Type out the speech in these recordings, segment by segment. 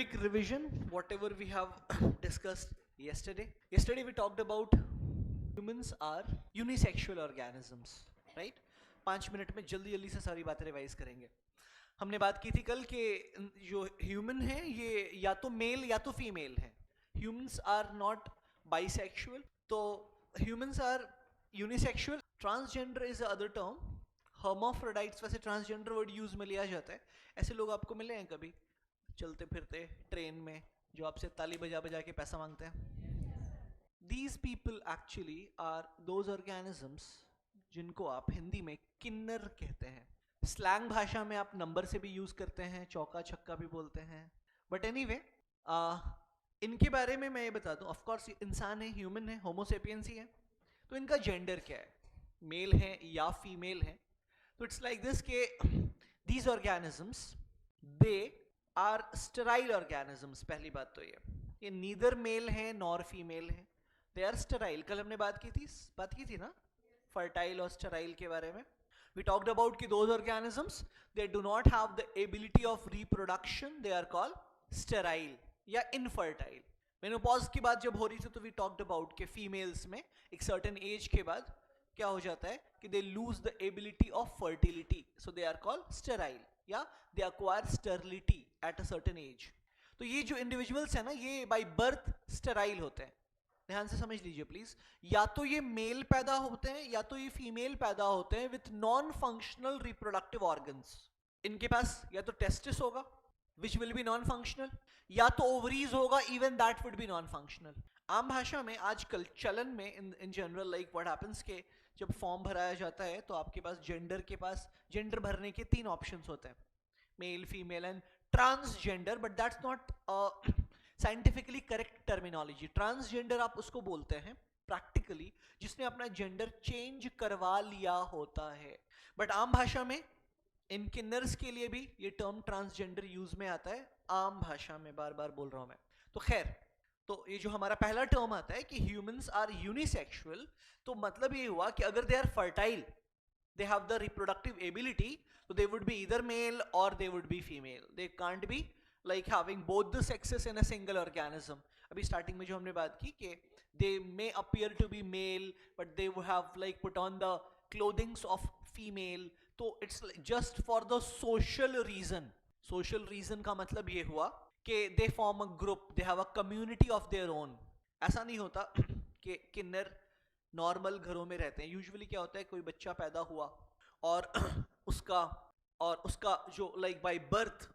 quick revision whatever we have discussed yesterday. Yesterday we talked about humans are unisexual organisms, right? 5 minute में जल्दी जल्दी से सारी बातें रिवाइज करेंगे. हमने बात की थी कल कि जो ह्यूमन है ये या तो मेल या तो फीमेल है. ह्यूमंस आर नॉट बाइसेक्सुअल, तो humans are unisexual. Transgender is other term. Hermaphrodites वैसे ट्रांसजेंडर वर्ड यूज में लिया जाता है. ऐसे लोग आपको मिले हैं कभी चलते फिरते ट्रेन में जो आपसे ताली बजा बजा के पैसा मांगते हैं? These people actually are those organisms जिनको आप हिंदी में किन्नर कहते हैं. स्लैंग भाषा में आप नंबर से भी यूज करते हैं, चौका छक्का भी बोलते हैं. बट एनीवे इनके बारे में मैं ये बता दूं. ऑफकोर्स इंसान है, ह्यूमन है, होमोसेपियंस ही है. तो इनका जेंडर क्या है, मेल है या फीमेल है? तो इट्स लाइक दिस के these organisms they are sterile organisms. पहली बात तो ये नीदर मेल है नॉर फीमेल है. They are sterile. कल हमने बात की थी ना फर्टाइल और स्टेराइल के बारे में. वी टॉक्ड अबाउट कि those organisms they do not have the ability of reproduction. They are called sterile या इनफर्टाइल. मेनोपॉज की बात जब हो रही थी तो वी टॉक्ड अबाउट कि फीमेल्स में एक सर्टेन एज के बाद क्या हो जाता है कि they lose the ability of fertility. So they are called sterile या they acquire sterility at a certain age. तो ये जो इंडिविजुअल्स है ना ये बाय बर्थ स्टेराइल होते हैं. ध्यान से समझ लीजिए प्लीज. या तो ये मेल पैदा होते हैं या तो ये फीमेल पैदा होते हैं with non functional reproductive organs. इनके पास या तो टेस्टिस होगा विच विल बी नॉन फंक्शनल, या तो ओवरीज होगा, even that would be non functional. आम भाषा में आजकल चलन में in general like what happens के जब फॉर्म भराया जाता है तो आपके पास जेंडर भरने के 3 ऑप्शंस होते हैं, male, female and transgender. But that's not scientifically correct terminology. Transgender आप उसको बोलते हैं प्रैक्टिकली जिसने अपना जेंडर चेंज करवा लिया होता है. बट आम भाषा में इन किन्नर्स के लिए भी ये टर्म ट्रांसजेंडर यूज में आता है. आम भाषा में बार बार बोल रहा हूं मैं. तो खैर, तो ये जो हमारा पहला टर्म आता है कि ह्यूमंस आर यूनिसेक्सुअल, तो मतलब ये हुआ कि अगर they are fertile, they have the reproductive ability, तो they would be either male और they would be female. They can't be like having both the sexes in a single organism. अभी starting में जो हमने बात की कि they may appear to be male but they would have like put on the clothings of female. तो it's just for the social reason. Social reason का मतलब ये हुआ कि they form a group, they have a community of their own. ऐसा नहीं होता कि किन्नर नॉर्मल घरों में रहते हैं. यूजुअली क्या होता है, कोई बच्चा पैदा हुआ और उसका जो like by birth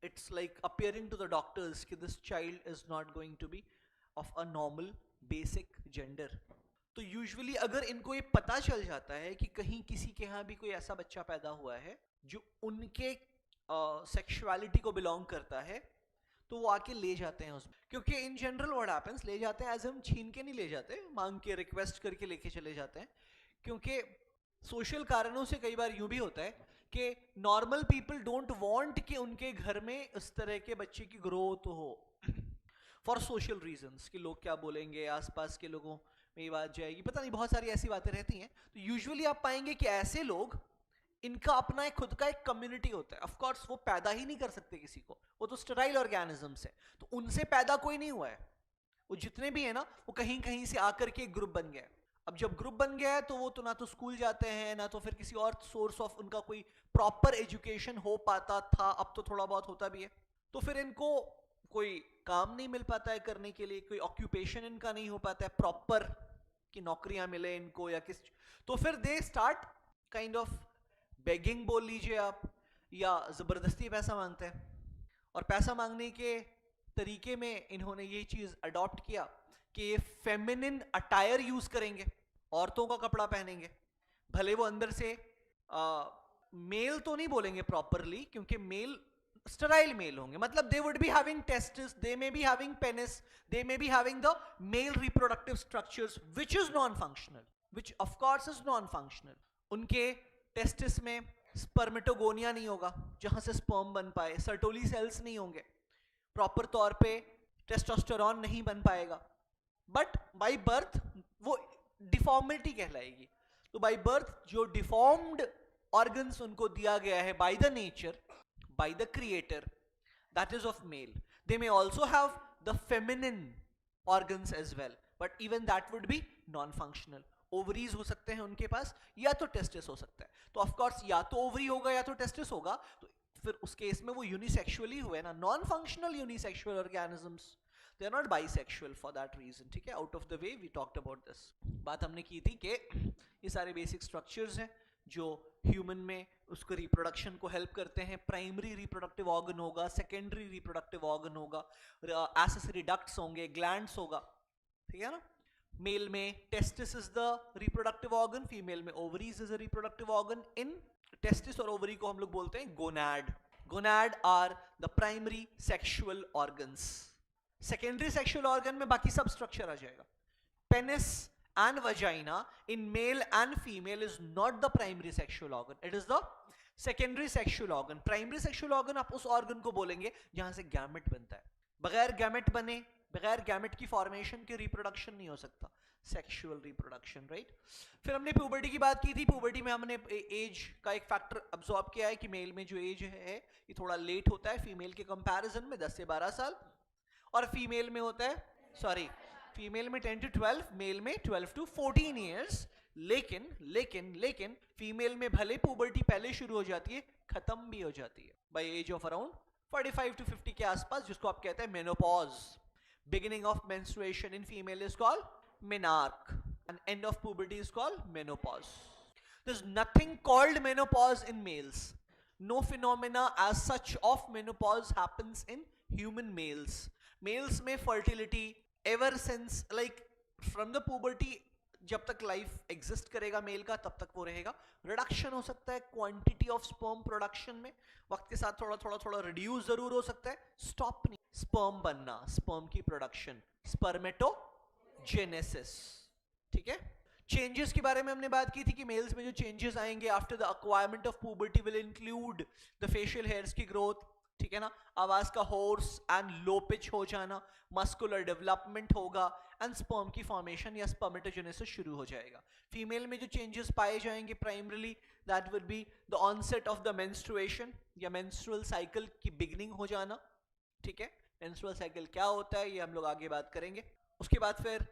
it's like appearing to the doctors कि this child is not going to be of a normal basic gender. तो यूजुअली अगर इनको ये पता चल जाता है कि कहीं किसी के यहाँ भी कोई ऐसा बच्चा पैदा हुआ है जो उनके सेक्सुअलिटी को बिलोंग करता है तो वो आके ले जाते हैं उसमें. क्योंकि इन जनरल व्हाट हैपेंस, ले जाते हैं एज हम छीन के नहीं ले जाते, मांग के रिक्वेस्ट करके लेके चले जाते हैं. क्योंकि सोशल कारणों से कई बार यूं भी होता है कि नॉर्मल पीपल डोंट वांट कि उनके घर में इस तरह के बच्चे की ग्रोथ हो फॉर सोशल रीजंस कि लोग क्या बोलेंगे, आसपास के लोगों में ये बात जाएगी, पता नहीं, बहुत सारी ऐसी बातें रहती हैं. तो यूजुअली आप पाएंगे कि ऐसे लोग, इनका अपना एक खुद का एक कम्युनिटी होता है. ऑफ कोर्स वो पैदा ही नहीं कर सकते किसी को, वो तो स्टेराइल ऑर्गेनिजम्स है, तो उनसे पैदा कोई नहीं हुआ है. वो जितने भी है ना वो कहीं कहीं से आकर के एक ग्रुप बन गया. अब जब ग्रुप बन गया है तो वो तो ना तो स्कूल जाते हैं ना तो फिर किसी और सोर्स ऑफ उनका कोई प्रॉपर एजुकेशन हो पाता था. अब तो थोड़ा बहुत होता भी है. तो फिर इनको कोई काम नहीं मिल पाता है करने के लिए, कोई ऑक्यूपेशन इनका नहीं हो पाता है प्रॉपर कि नौकरियां मिले इनको या किस. तो फिर they start kind of begging बोल लीजिए आप, या जबरदस्ती पैसा मांगते हैं. और पैसा मांगने के तरीके में इन्होंने ये चीज अडॉप्ट किया कि ये फेमिनिन अटायर यूज करेंगे, औरतों का कपड़ा पहनेंगे. भले वो अंदर से मेल तो नहीं बोलेंगे प्रॉपरली क्योंकि मेल स्टेराइल मेल होंगे, मतलब दे would be having testis, they may be having penis, they may be having the male reproductive structures which is non functional, which of course is non functional. उनके testis में spermatogonia नहीं होगा जहां से sperm बन पाए, सर्टोली सेल्स नहीं होंगे, प्रॉपर तौर पे टेस्टोस्टेरोन नहीं बन पाएगा. बट बाय बर्थ वो डिफॉर्मिटी कहलाएगी. तो बाय बर्थ जो डिफॉर्म्ड ऑर्गन्स उनको दिया गया है by the nature, by the creator, that is of male. They may also have the feminine organs as well, but even that would be non-functional. Ovaries हो सकते हैं उनके पास, या तो टेस्टिस हो सकता है. तो ऑफ कोर्स या तो ओवरी होगा या तो टेस्टिस होगा, तो फिर उस केस में वो यूनिसेक्सुअली हुए ना. Non functional unisexual organisms, they are not bisexual for that reason. ठीक है, out of the way we talked about this. बात हमने की थी कि ये सारे बेसिक स्ट्रक्चर्स हैं जो ह्यूमन में उसको रिप्रोडक्शन को हेल्प करते हैं. प्राइमरी रिप्रोडक्टिव ऑर्गन होगा, सेकेंडरी रिप्रोडक्टिव ऑर्गन होगा, एक्सेसरी डक्ट्स होंगे, ग्लैंड्स होगा. ठीक है ना. मेल में testis is the reproductive organ, female में ovaries is a reproductive organ. इन टेस्टिस और ओवरी को हम लोग बोलते हैं gonad. Gonad are the primary sexual organs. Secondary sexual organ में बाकी सब स्ट्रक्चर आ जाएगा. Penis and vagina in male and female is not the primary sexual organ, it is the secondary sexual organ. Primary sexual organ आप उस organ को बोलेंगे जहां से गैमेट बनता है. बगैर गैमेट बने, बगैर गैमेट की फॉर्मेशन के रिप्रोडक्शन नहीं हो सकता. Sexual reproduction, right. फिर हमने प्यूबर्टी की बात की थी. प्यूबर्टी में हमने एज का एक फैक्टर अब्सॉर्ब किया है कि मेल में जो एज है ये थोड़ा लेट होता है फीमेल के कंपैरिजन में, 10 से 12 साल, और फीमेल में होता है फीमेल में 10 to 12, मेल में 12 to 14 ईयर्स. लेकिन फीमेल में भले पुबर्टी पहले शुरू हो जाती है, खत्म भी हो जाती है by age of around 45 to 50 के आसपास, जिसको आप कहते हैं menopause. Beginning of menstruation in female is called menarche and end of puberty is called menopause. There is nothing called menopause in males. No phenomena as such of menopause happens in human males. Males में fertility ever since like from the puberty, जब तक life exist करेगा mail का तब तक वो रहेगा. Reduction हो सकता है क्वांटिटी ऑफ स्पर्म प्रोडक्शन में, वक्त के साथ थोड़ा रिड्यूस जरूर हो सकता है, स्टॉप नहीं. स्पर्म बनना, स्पर्म की प्रोडक्शन, स्पर्मेटोजेनेसिस. ठीक है. चेंजेस के बारे में हमने बात की थी कि मेल्स में जो चेंजेस आएंगे after the acquirement of puberty will include the facial hairs की ग्रोथ. ठीक है ना. आवाज का होर्स एंड लो पिच हो जाना, मस्कुलर डेवलपमेंट होगा, एंड स्पर्म की फॉर्मेशन या स्पर्मेटोजेनेसिस शुरू हो जाएगा. फीमेल में जो चेंजेस पाए जाएंगे primarily that will be the onset of the menstruation या मेंस्ट्रुअल साइकिल की बिगनिंग हो जाना. ठीक है. मेंस्ट्रुअल साइकिल क्या होता है ये हम लोग आगे बात करेंगे. उसके बाद फिर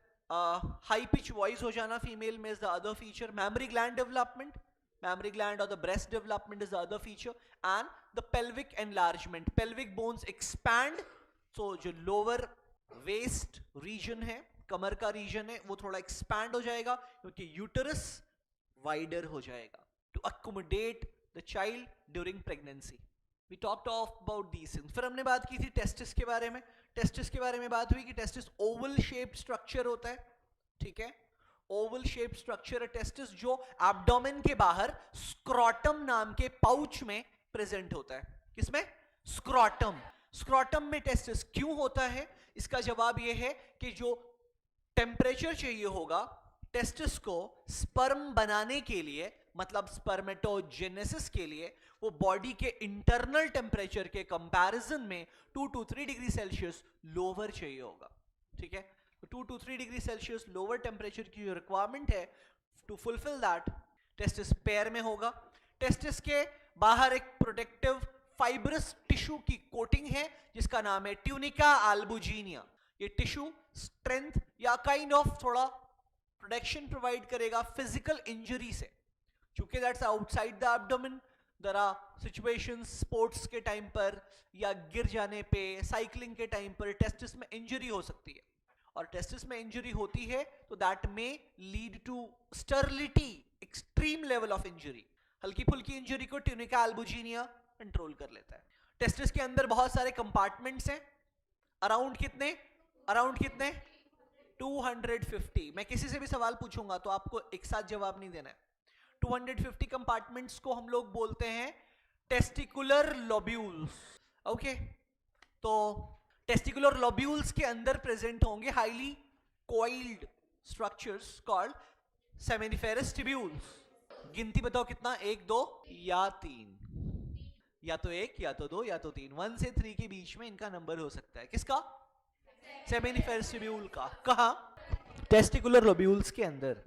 हाई पिच वॉइस हो जाना फीमेल में is the other feature. Mammary gland development, mammary gland or the breast development is the other feature, and the pelvic enlargement. Pelvic bones expand, so जो lower waist region है, कमर का region है, वो थोड़ा expand हो जाएगा क्योंकि uterus wider हो जाएगा to accommodate the child during pregnancy. We talked about these things. फिर हमने बात की थी टेस्टिस के बारे में. टेस्टिस के बारे में बात हुई कि टेस्टिस ओवल शेप्ड स्ट्रक्चर होता है. ठीक है. ओवल शेप स्ट्रक्चर टेस्टिस जो एब्डोमेन के बाहर स्क्रोटम नाम के पाउच में प्रेजेंट होता है. किसमें? स्क्रोटम. स्क्रोटम में टेस्टिस क्यों होता है? इसका जवाब यह है कि जो टेम्परेचर चाहिए होगा टेस्टिस को स्पर्म बनाने के लिए, मतलब स्पर्मेटोजेनेसिस के लिए, वो बॉडी के इंटरनल टेम्परेचर के कंपैरिजन में 2 to 3 डिग्री सेल्सियस लोअर चाहिए होगा. ठीक है. 2 to 3 degree Celsius lower temperature की जो रिक्वायरमेंट है, to fulfil that testis pair में होगा. टेस्टिस के बाहर एक प्रोटेक्टिव फाइब्रस टिश्यू की कोटिंग है जिसका नाम है ट्यूनिका अल्बुजिनिया. ये टिश्यू स्ट्रेंथ या काइंड ऑफ थोड़ा प्रोटेक्शन प्रोवाइड करेगा फिजिकल इंजरी से, क्योंकि that's outside the abdomen. There are situations sports के टाइम पर या गिर जाने पे, साइकिलिंग के टाइम पर टेस्टिस में इंजरी हो सकती है, और टेस्टिस में इंजरी होती है तो दैट में lead to sterility, extreme level of injury. हल्की फुल्की इंजरी को ट्यूनिका अल्बुजिनिया कंट्रोल कर लेता है. टेस्टिस के अंदर बहुत सारे कंपार्टमेंट्स हैं. अराउंड कितने 250. मैं किसी से भी सवाल पूछूंगा तो आपको एक साथ जवाब नहीं देना है. 250 कंपार्टमेंट्स को हम लोग बोलते हैं टेस्टिकुलर लोब्यूल्स. ओके. तो टेस्टिकुलर लोब्यूल्स के अंदर प्रेजेंट होंगे highly coiled structures called seminiferous tubules. गिनती बताओ कितना? 1, 2 या 3? या तो 1 या तो 2 या तो 3. 1 से 3 के बीच में इनका नंबर हो सकता है. किसका? सेमिनिफेरस ट्यूब्यूल का. कहां? टेस्टिकुलर लोब्यूल्स के अंदर.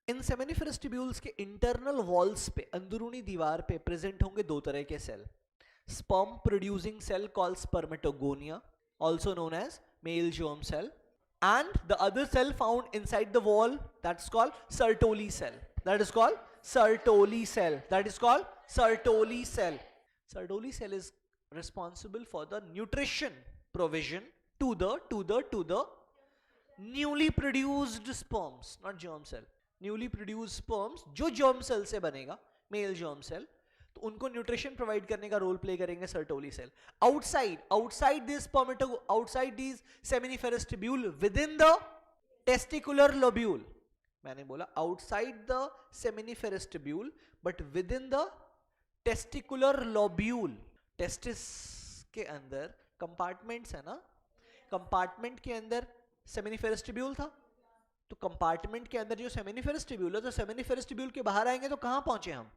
इन सेमिनिफेरस ट्यूब्यूल्स के इंटरनल वॉल्स पे, अंदरूनी दीवार पे प्रेजेंट होंगे 2 तरह के cell. sperm producing cell called spermatogonia, also known as male germ cell, and the other cell found inside the wall, that's called Sertoli cell. That is called Sertoli cell. That is called Sertoli cell. Sertoli cell is responsible for the nutrition provision to the newly produced sperms, not germ cell. Newly produced sperms जो germ cell से बनेगा, male germ cell, तो उनको nutrition provide करने का role play करेंगे Sertoli cell. Outside this seminiferous tubule within the testicular lobule. मैंने बोला outside the seminiferous tubule but within the testicular lobule. Testis के अंदर कंपार्टमेंट्स है ना, कंपार्टमेंट के अंदर सेमिनिफेरस ट्यूब्यूल था, तो कंपार्टमेंट के अंदर जो सेमिनिफेरस ट्यूब्यूल है, तो सेमिनिफेरस ट्यूब्यूल के बाहर आएंगे तो कहां पहुंचे हम?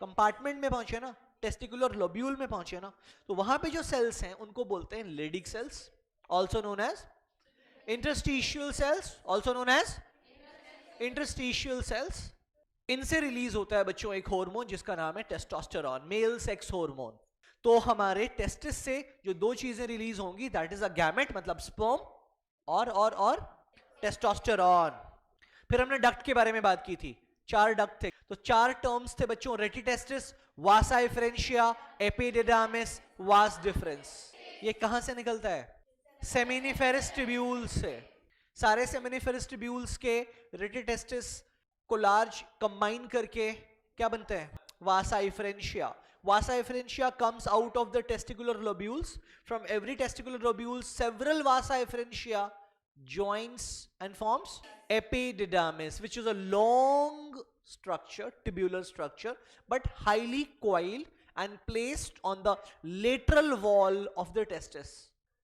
कंपार्टमेंट में पहुंचे ना, टेस्टिकुलर लोब्यूल में पहुंचे ना. तो वहां पे जो सेल्स हैं उनको बोलते हैं Leydig cells, also known as interstitial cells, also known as interstitial cells. इनसे रिलीज होता है बच्चों एक हार्मोन जिसका नाम है टेस्टोस्टेरोन, मेल सेक्स हार्मोन. तो हमारे टेस्टिस से जो दो चीजें रिलीज होंगी, दैट इज अ गैमेट मतलब स्पर्म और टेस्टोस्टेरोन. फिर हमने डक्ट के बारे में बात की थी, 4 डक्ट थे. तो 4 टर्म्स थे बच्चों, रेटिटेस्टिस, वासा एफरेंशिया, एपिडिडामिस, वास डिफरेंस. ये कहां से निकलता है? सेमिनिफेरस ट्यूब्यूल से. सारे सेमिनिफेरस ट्यूब्यूल्स के रेटिटेस्टिस को लार्ज कंबाइन करके क्या बनते हैं? वासा efferentia. Vasa efferentia comes out of the testicular lobules. From every testicular lobule, several vasa efferentia joins and forms epididymis, which is a long structure, tubular structure, but highly coiled and placed on the lateral wall of the testis.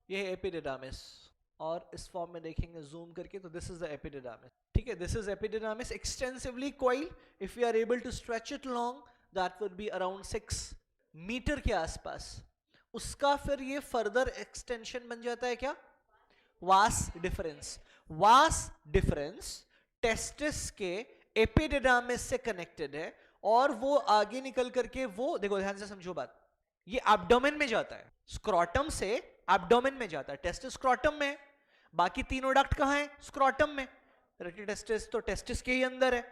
ये है epididymis. और इस form में देखेंगे zoom करके तो this is the epididymis. ठीक है, this is epididymis, extensively coiled. If we are able to stretch it long, that would be around 6 metre के आसपास. उसका फिर ये फर्दर एक्सटेंशन बन जाता है क्या? Vas deferens. Vas deferens testis के एपिडिडामिस से कनेक्टेड है और वो आगे निकल करके वो देखो ध्यान से समझो बात, ये एब्डोमेन में जाता है, स्क्रोटम से एब्डोमेन में जाता है. टेस्टिस स्क्रोटम में, बाकी तीनों डक्ट कहां है? स्क्रोटम में. रेटिटेस्टिस तो टेस्टिस के ही अंदर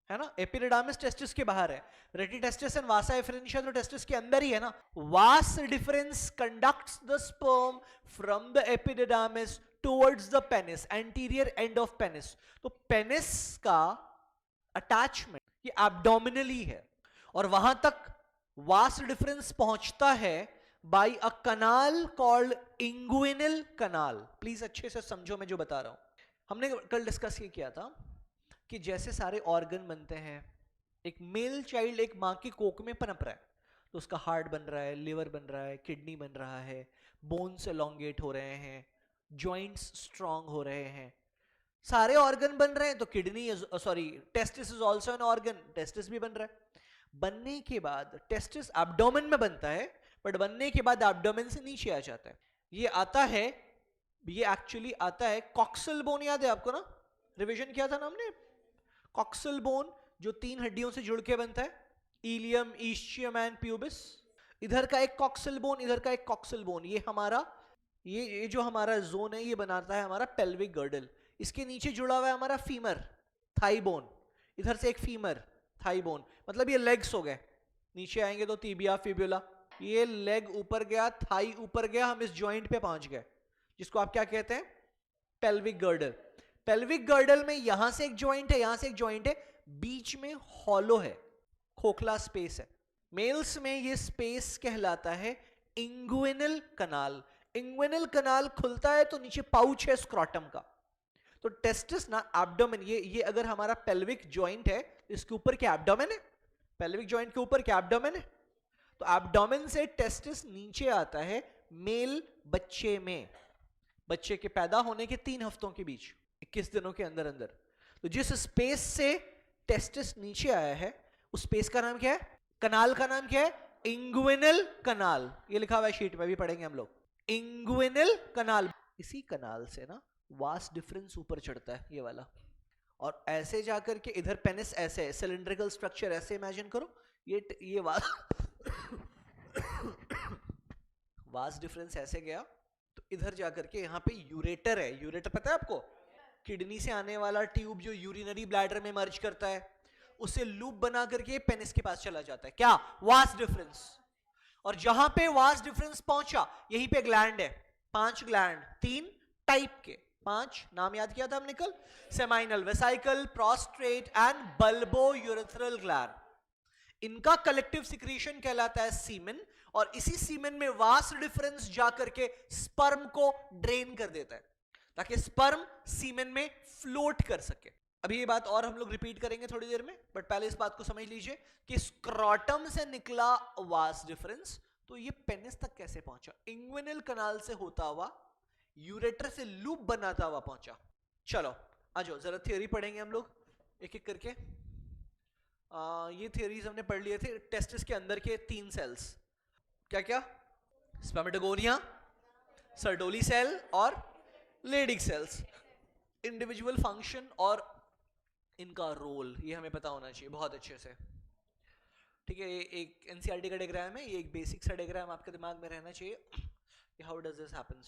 है ना, एपिडिडामिस टेस्टिस के बाहर है. रेटिटेस्टिस एंड वासा एफरेंशिया तो टेस्टिस के अंदर ही है ना. Vas deferens conducts the sperm from the epididymis towards the penis, anterior end of penis. तो पेनिस का अटैचमेंट ये एब्डोमिनली है और वहां तक वास डिफरेंस पहुंचता है by a canal called inguinal canal. Please अच्छे से समझो मैं जो बता रहा हूं. हमने कल डिस्कस ये किया था कि जैसे सारे ऑर्गन बनते हैं, एक मेल चाइल्ड एक माँ की कोख में पनप रहा है तो उसका हार्ट बन रहा है, लिवर बन रहा है, किडनी बन रहा है, बोन्स एलोंगेट हो रहे हैं, जॉइंट्स स्ट्रांग हो रहे हैं, सारे ऑर्गन बन रहे हैं. तो kidney testis is also an organ, testis भी बन रहा है. बनने के बाद टेस्टिस एब्डोमेन में बनता है, बट बनने के बाद एब्डोमेन से नीचे आ जाता है. ये आता है, ये एक्चुअली आता है कॉक्सल बोन, याद है आपको ना, रिवीजन किया था ना हमने. कॉक्सल बोन जो 3 हड्डियों से जुड़ के बनता है, इलियम, ईस्चियम एंड प्यूबिस. इधर का एक कॉक्सल बोन, इधर का एक कॉक्सल बोन. ये हमारा ये जो हमारा जोन है ये बनाता है हमारा पेल्विक गर्डल. इसके नीचे जुड़ा हुआ है हमारा फीमर, थाई बोन. इधर से एक फीमर, थाई बोन, मतलब ये लेग्स हो गए. नीचे आएंगे तो टिबिया, फिब्युला. ये लेग ऊपर गया, थाई ऊपर गया, हम इस जॉइंट पे पहुंच गए जिसको आप क्या कहते हैं? Pelvic girdle. पेल्विक गर्डल में यहां से एक जॉइंट है, यहां से एक जॉइंट है, बीच में हॉलो है, खोखला स्पेस है. मेल्स में ये स्पेस कहलाता है इंगुइनल कनाल. इंगुइनल कनाल खुलता है तो नीचे पाउच है स्क्रोटम का. तो टेस्टिस ना एब्डोमेन, ये अगर हमारा पेल्विक जॉइंट है, इसके ऊपर क्या एब्डोमेन है? पेल्विक जॉइंट के ऊपर क्या एब्डोमेन है? तो एब्डोमेन से टेस्टिस नीचे आता है मेल बच्चे में, बच्चे के पैदा होने के 3 हफ्तों के बीच, 21 दिनों के अंदर अंदर. तो जिस स्पेस से टेस्टिस नीचे आया है उस स्पेस का नाम क्या है? कनाल का नाम क्या है? इंगुइनल कनाल. ये लिखा हुआ है शीट में, भी पढ़ेंगे हम लोग. इंगुइनल कनाल. इसी कनाल से ना वास डिफरेंस ऊपर चढ़ता है, ये वाला, और ऐसे जाकर के इधर पेनिस ऐसे है, सिलिंड्रिकल स्ट्रक्चर ऐसे इमेजिन करो. ये वास डिफरेंस ऐसे गया तो इधर जाकर के यहाँ पे यूरेटर है, यूरेटर पता है आपको, किडनी से आने वाला ट्यूब जो यूरिनरी ब्लैडर में मर्ज करता है, उसे लूप बना करके पेनिस के पास चला जाता है, क्या, वास डिफरेंस। और जहां पे वास डिफरेंस पहुंचा यहीं पे ग्लैंड है, 5 ग्लैंड, 3 टाइप के, 5 नाम याद किया था हमने कल, seminal vesicle, prostate and bulbo urethral gland. इनका कलेक्टिव सिक्रीशन कहलाता है सीमेन, और इसी सीमेन में वास डिफरेंस जाकर के स्पर्म को ड्रेन कर देता है ताकि स्पर्म सीमेन में फ्लोट कर सके। अभी ये बात और हम लोग रिपीट करेंगे थोड़ी देर में, बट पहले इस बात को समझ लीजिए कि स्क्रॉटम से निकला वास डिफरेंस तो ये पेनिस तक कैसे पहुंचा, इंग्विनल कनाल से होता हुआ यूरेटर से लूप बनाता हुआ पहुंचा। चलो आ जाओ जरा थियोरी पढ़ेंगे हम लोग एक एक करके। ये थियोरीज हमने पढ़ लिए थे। टेस्टिस के अंदर के 3 सेल्स, क्या क्या, स्पर्मेटोगोनिया, सर्टोली सेल और लेडिक सेल्स। इंडिविजुअल फंक्शन और इनका रोल ये हमें पता होना चाहिए बहुत अच्छे से, ठीक है। ये एक एनसीईआरटी का डायग्राम है, ये एक बेसिक सा डायग्राम आपके दिमाग में रहना चाहिए। हाउ डज दिस हैपेंस,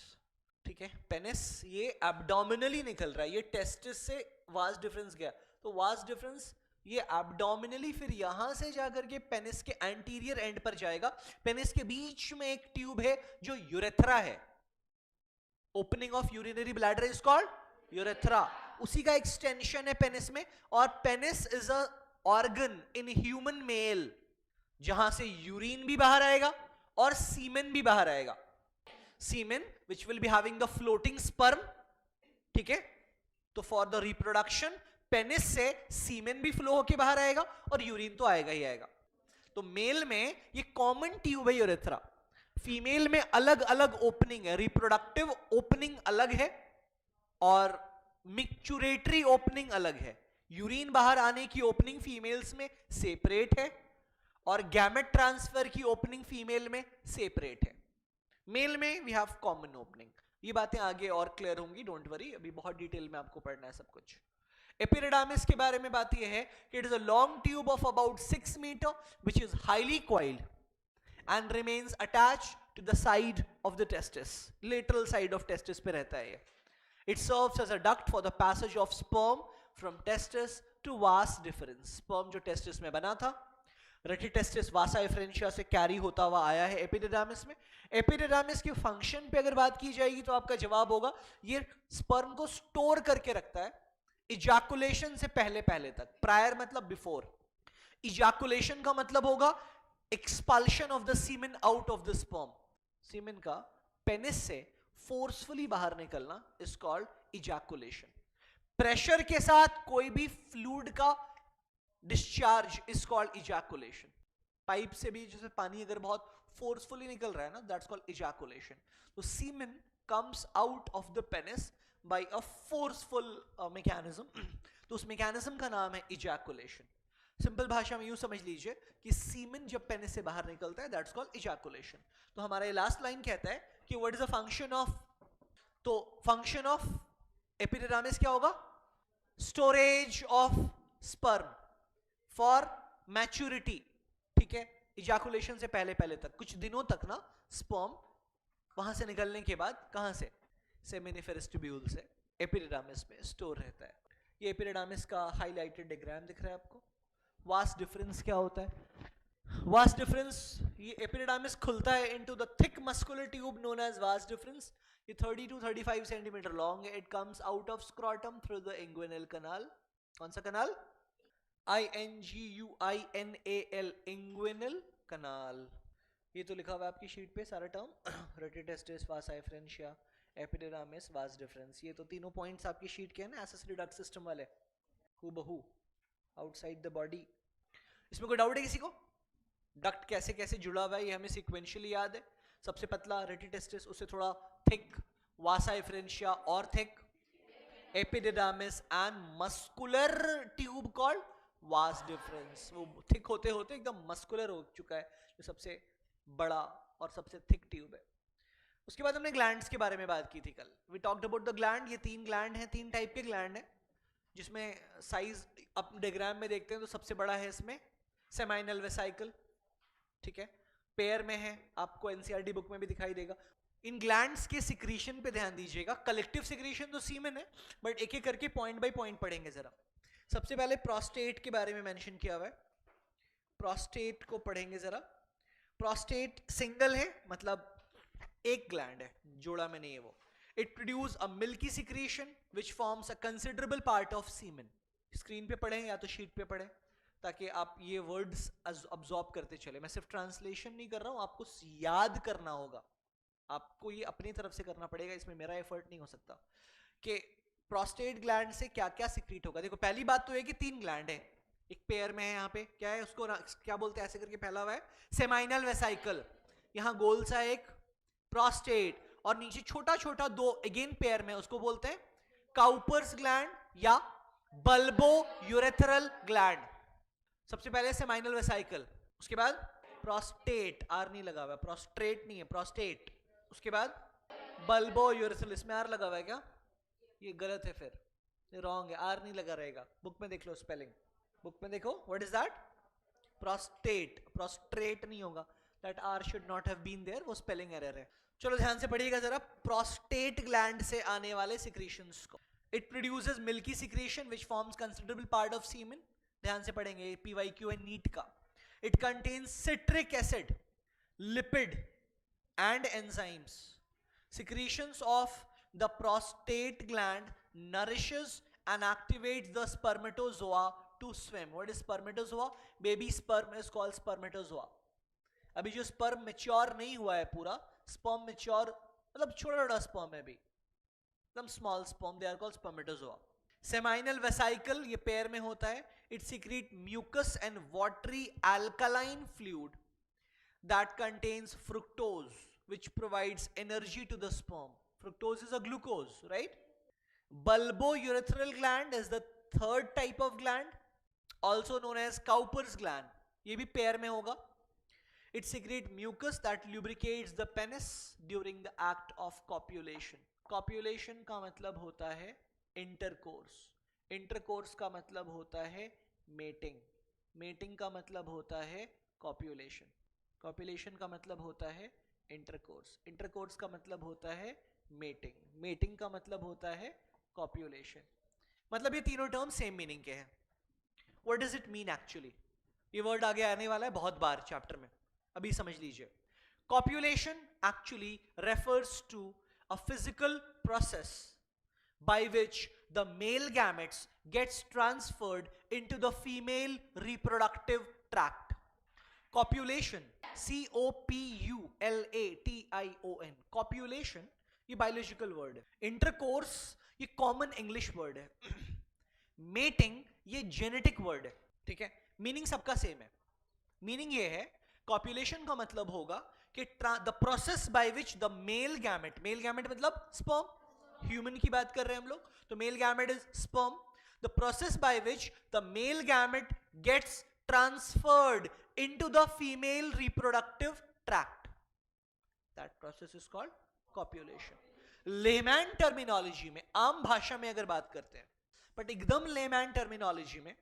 ठीक है। पेनिस ये एब्डोमिनली निकल रहा है, ये टेस्टिस से वास डिफरेंस गया तो वास डिफरेंस ये एब्डोमिनली फिर यहां से जाकर के पेनिस के एंटीरियर एंड पर जाएगा। पेनिस के बीच में एक ट्यूब है जो यूरेथ्रा है, opening of urinary bladder is called urethra, उसी का एक्सटेंशन है पेनिस में। और penis is a organ in human male जहां से यूरिन भी बाहर आएगा और सीमेन भी बाहर आएगा। Semen which will be having the floating sperm, ठीक है। तो फॉर द रिप्रोडक्शन पेनिस से सीमेन भी फ्लो होके बाहर आएगा और यूरिन तो आएगा ही आएगा। तो मेल में ये कॉमन ट्यूब है यूरेथ्रा, फीमेल में अलग अलग ओपनिंग है, रिप्रोडक्टिव ओपनिंग अलग है और मिक्चुरेटरी ओपनिंग अलग है। यूरिन बाहर आने की ओपनिंग फीमेल्स में सेपरेट है और गैमेट ट्रांसफर की ओपनिंग फीमेल में सेपरेट है। मेल में वी हैव कॉमन ओपनिंग। ये बातें आगे और क्लियर होंगी, डोंट वरी, अभी बहुत डिटेल में आपको पढ़ना है सब कुछ। एपिडिडामिस के बारे में बात यह है कि it is a long tube of about 6 metre which is highly coiled and remains attached to the side of the testis, lateral side of testis पे रहता है ये। It serves as a duct for the passage of sperm from testis to vas deferens। sperm जो testis में बना था, rete testis वासा efferentia से carry होता हुआ आया है एपिडिडामिस में। एपिडिडामिस के फंक्शन पे अगर बात की जाएगी तो आपका जवाब होगा ये स्पर्म को स्टोर करके रखता है इजैकुलेशन से पहले पहले तक। प्रायर मतलब बिफोर, इजैकुलेशन का मतलब होगा expulsion of the semen out of the sperm. Semen का पेनिस से फोर्सफुली बाहर निकलना इज कॉल्ड इजैकुलेशन। प्रेशर के साथ कोई भी फ्लूइड का discharge is called ejaculation. Pipe से भी जैसे पानी अगर बहुत फोर्सफुली निकल रहा है ना, दैट्स कॉल्ड इजैकुलेशन। तो semen comes out of the penis by a forceful mechanism, तो उस मैकेनिज्म का नाम है इजैकुलेशन। सिंपल भाषा में यूं समझ लीजिए कि सीमेन जब पेनिस से बाहर निकलता है दैट्स कॉल्ड इजैकुलेशन। तो हमारा ये लास्ट लाइन कहता है कि what is the function of, तो फंक्शन ऑफ एपिडिडामिस क्या होगा, storage of sperm for maturity, ठीक है। इजैकुलेशन से पहले पहले तक कुछ दिनों तक ना स्पर्म वहां से निकलने के बाद कहां से, सेमिनिफेरस ट्यूब्यूल से एपिडिडामिस में स्टोर रहता है। ये एपिडिडामिस का हाईलाइटेड डायग्राम दिख रहा है आपको। वास डिफरेंस क्या होता है, वास डिफरेंस, ये एपिडिडामिस खुलता है into the thick muscular tube known as vas deferens. ये 30 to 35 सेंटीमीटर लॉन्ग है। It comes out of scrotum through the inguinal canal. कौन सा कनाल, INGUINAL, इंग्विनल कनाल। ये तो लिखा हुआ है आपकी शीट पे सारा टर्म, रेटिटेस्टिस, वासा एफरेंशिया, एपिडिडामिस, वास डिफरेंस। ये तो तीनों पॉइंट्स आपकी शीट के हैं ना, एसेसरी डक्ट सिस्टम वाले, हूबहू आउटसाइड द बॉडी। इसमें कोई डाउट है किसी को, डक्ट कैसे कैसे जुड़ा हुआ है ये हमें सीक्वेंशियली याद है। सबसे पतला रेटिटेस्टिस, उससे थोड़ा थिक वासा एफरेंशिया और thick epididymis and muscular tube called vas deferens. वो थिक होते होते एकदम मस्कुलर हो चुका है, जो सबसे बड़ा और सबसे थिक ट्यूब है। उसके बाद हमने ग्लैंड्स के बारे में बात की थी कल। We talked about the gland. ये 3 ग्लैंड हैं, 3 टाइप के ग्लैंड हैं, जिसमें साइज आप डायग्राम में देखते हैं तो सबसे बड़ा है इसमें सेमाइनल वेसाइकल, ठीक है। पेयर में है, आपको एनसीईआरटी बुक में भी दिखाई देगा। इन ग्लैंड्स के सिक्रीशन पे ध्यान दीजिएगा। कलेक्टिव सिक्रीशन तो सीमेन है, बट एक एक करके पॉइंट बाय पॉइंट पढ़ेंगे जरा। सबसे पहले प्रोस्टेट के बारे में मेंशन किया हुआ है, प्रोस्टेट को पढ़ेंगे जरा। प्रोस्टेट सिंगल है, मतलब एक ग्लैंड है, जोड़ा में नहीं है वो। It produce a milky secretion which forms a considerable part of semen. Screen पे पढ़ें या तो शीट पे पढ़ें, ताकि आप ये वर्ड्स अब्सॉर्ब करते चले। मैं सिर्फ ट्रांसलेशन नहीं कर रहा हूं, आपको याद करना होगा, आपको ये अपनी तरफ से करना पड़ेगा, इसमें मेरा एफर्ट नहीं हो सकता। कि प्रोस्टेट ग्लैंड से क्या क्या सिक्रीट होगा। देखो पहली बात तो है कि 3 ग्लैंड है, एक पेयर में है, यहाँ पे क्या है, उसको क्या बोलते हैं, ऐसे करके फैला हुआ है, सेमाइनल वेसाइकल। यहाँ गोल सा एक प्रोस्टेट, और नीचे छोटा छोटा 2 अगेन पेयर में, उसको बोलते हैं काउपर्स ग्लैंड या बल्बो यूरेथ्रल ग्लैंड। सबसे पहले सेमाइनल वेसाइकल, उसके बाद प्रोस्टेट, आर नहीं लगा हुआ, प्रोस्ट्रेट नहीं है, प्रोस्टेट। उसके बाद बल्बो यूरेथ्रल, इसमें आर लगा हुआ है क्या, ये गलत है, फिर ये रॉन्ग है, आर नहीं लगा रहेगा। बुक में देख लो स्पेलिंग, बुक में देखो, what is that, prostate, prostrate नहीं होगा, that R should not have been there, वो स्पेलिंग एरर है। चलो ध्यान से पढ़िएगा जरा, प्रोस्टेट ग्लैंड से आने वाले सिक्रीशंस को। It produces milky secretion which forms considerable part of semen. ध्यान से पढ़ेंगे, पीवाईक्यू है नीट का। It contains citric acid, lipid and enzymes. Secretions of the prostate gland nourishes and activates the spermatozoa to swim. What is spermatozoa? Baby sperm is called spermatozoa. अभी जो sperm mature नहीं हुआ है पूरा, sperm mature मतलब छोटा छोटा sperm है अभी, एकदम small sperm, they are called spermatozoa. Seminal vesicle ये पेयर में होता है. It secrete mucus and watery alkaline fluid that contains fructose, which provides energy to the sperm. Fructose is a glucose, right? Bulbourethral gland is the third type of gland, also known as Cowper's gland. ये भी pair में होगा. It secretes mucus that lubricates the penis during the act of copulation. Copulation का मतलब होता है intercourse. Intercourse का मतलब होता है mating. Mating का मतलब होता है copulation. Copulation का मतलब होता है इंटरकोर्स, इंटरकोर्स का मतलब होता है मेटिंग, मेटिंग का मतलब होता है कॉप्यूलेशन. मतलब ये तीनों टर्म सेम मीनिंग के हैं. What does it mean actually, ये वर्ड आगे आने वाला है बहुत बार चैप्टर में, अभी समझ लीजिए. Copulation actually refers to a physical process by which the male gametes gets transferred into the female reproductive tract. Copulation, C-O-P-U-L-A-T-I-O-N, copulation ये बायोलॉजिकल वर्ड है. इंटरकोर्स ये कॉमन इंग्लिश वर्ड है. मेटिंग ये जेनेटिक वर्ड है. ठीक है, meaning सबका same है. मीनिंग ये है, कॉप्यूलेशन का मतलब होगा कि the process by which the male gamete मतलब स्पर्म, ह्यूमन की बात कर रहे हैं हम लोग, तो male gamete is sperm. The process by which the male gamete gets transferred into the female reproductive tract, that process is called copulation. Layman terminology में, आम भाषा में अगर बात करते हैं, बट एकदम layman terminology में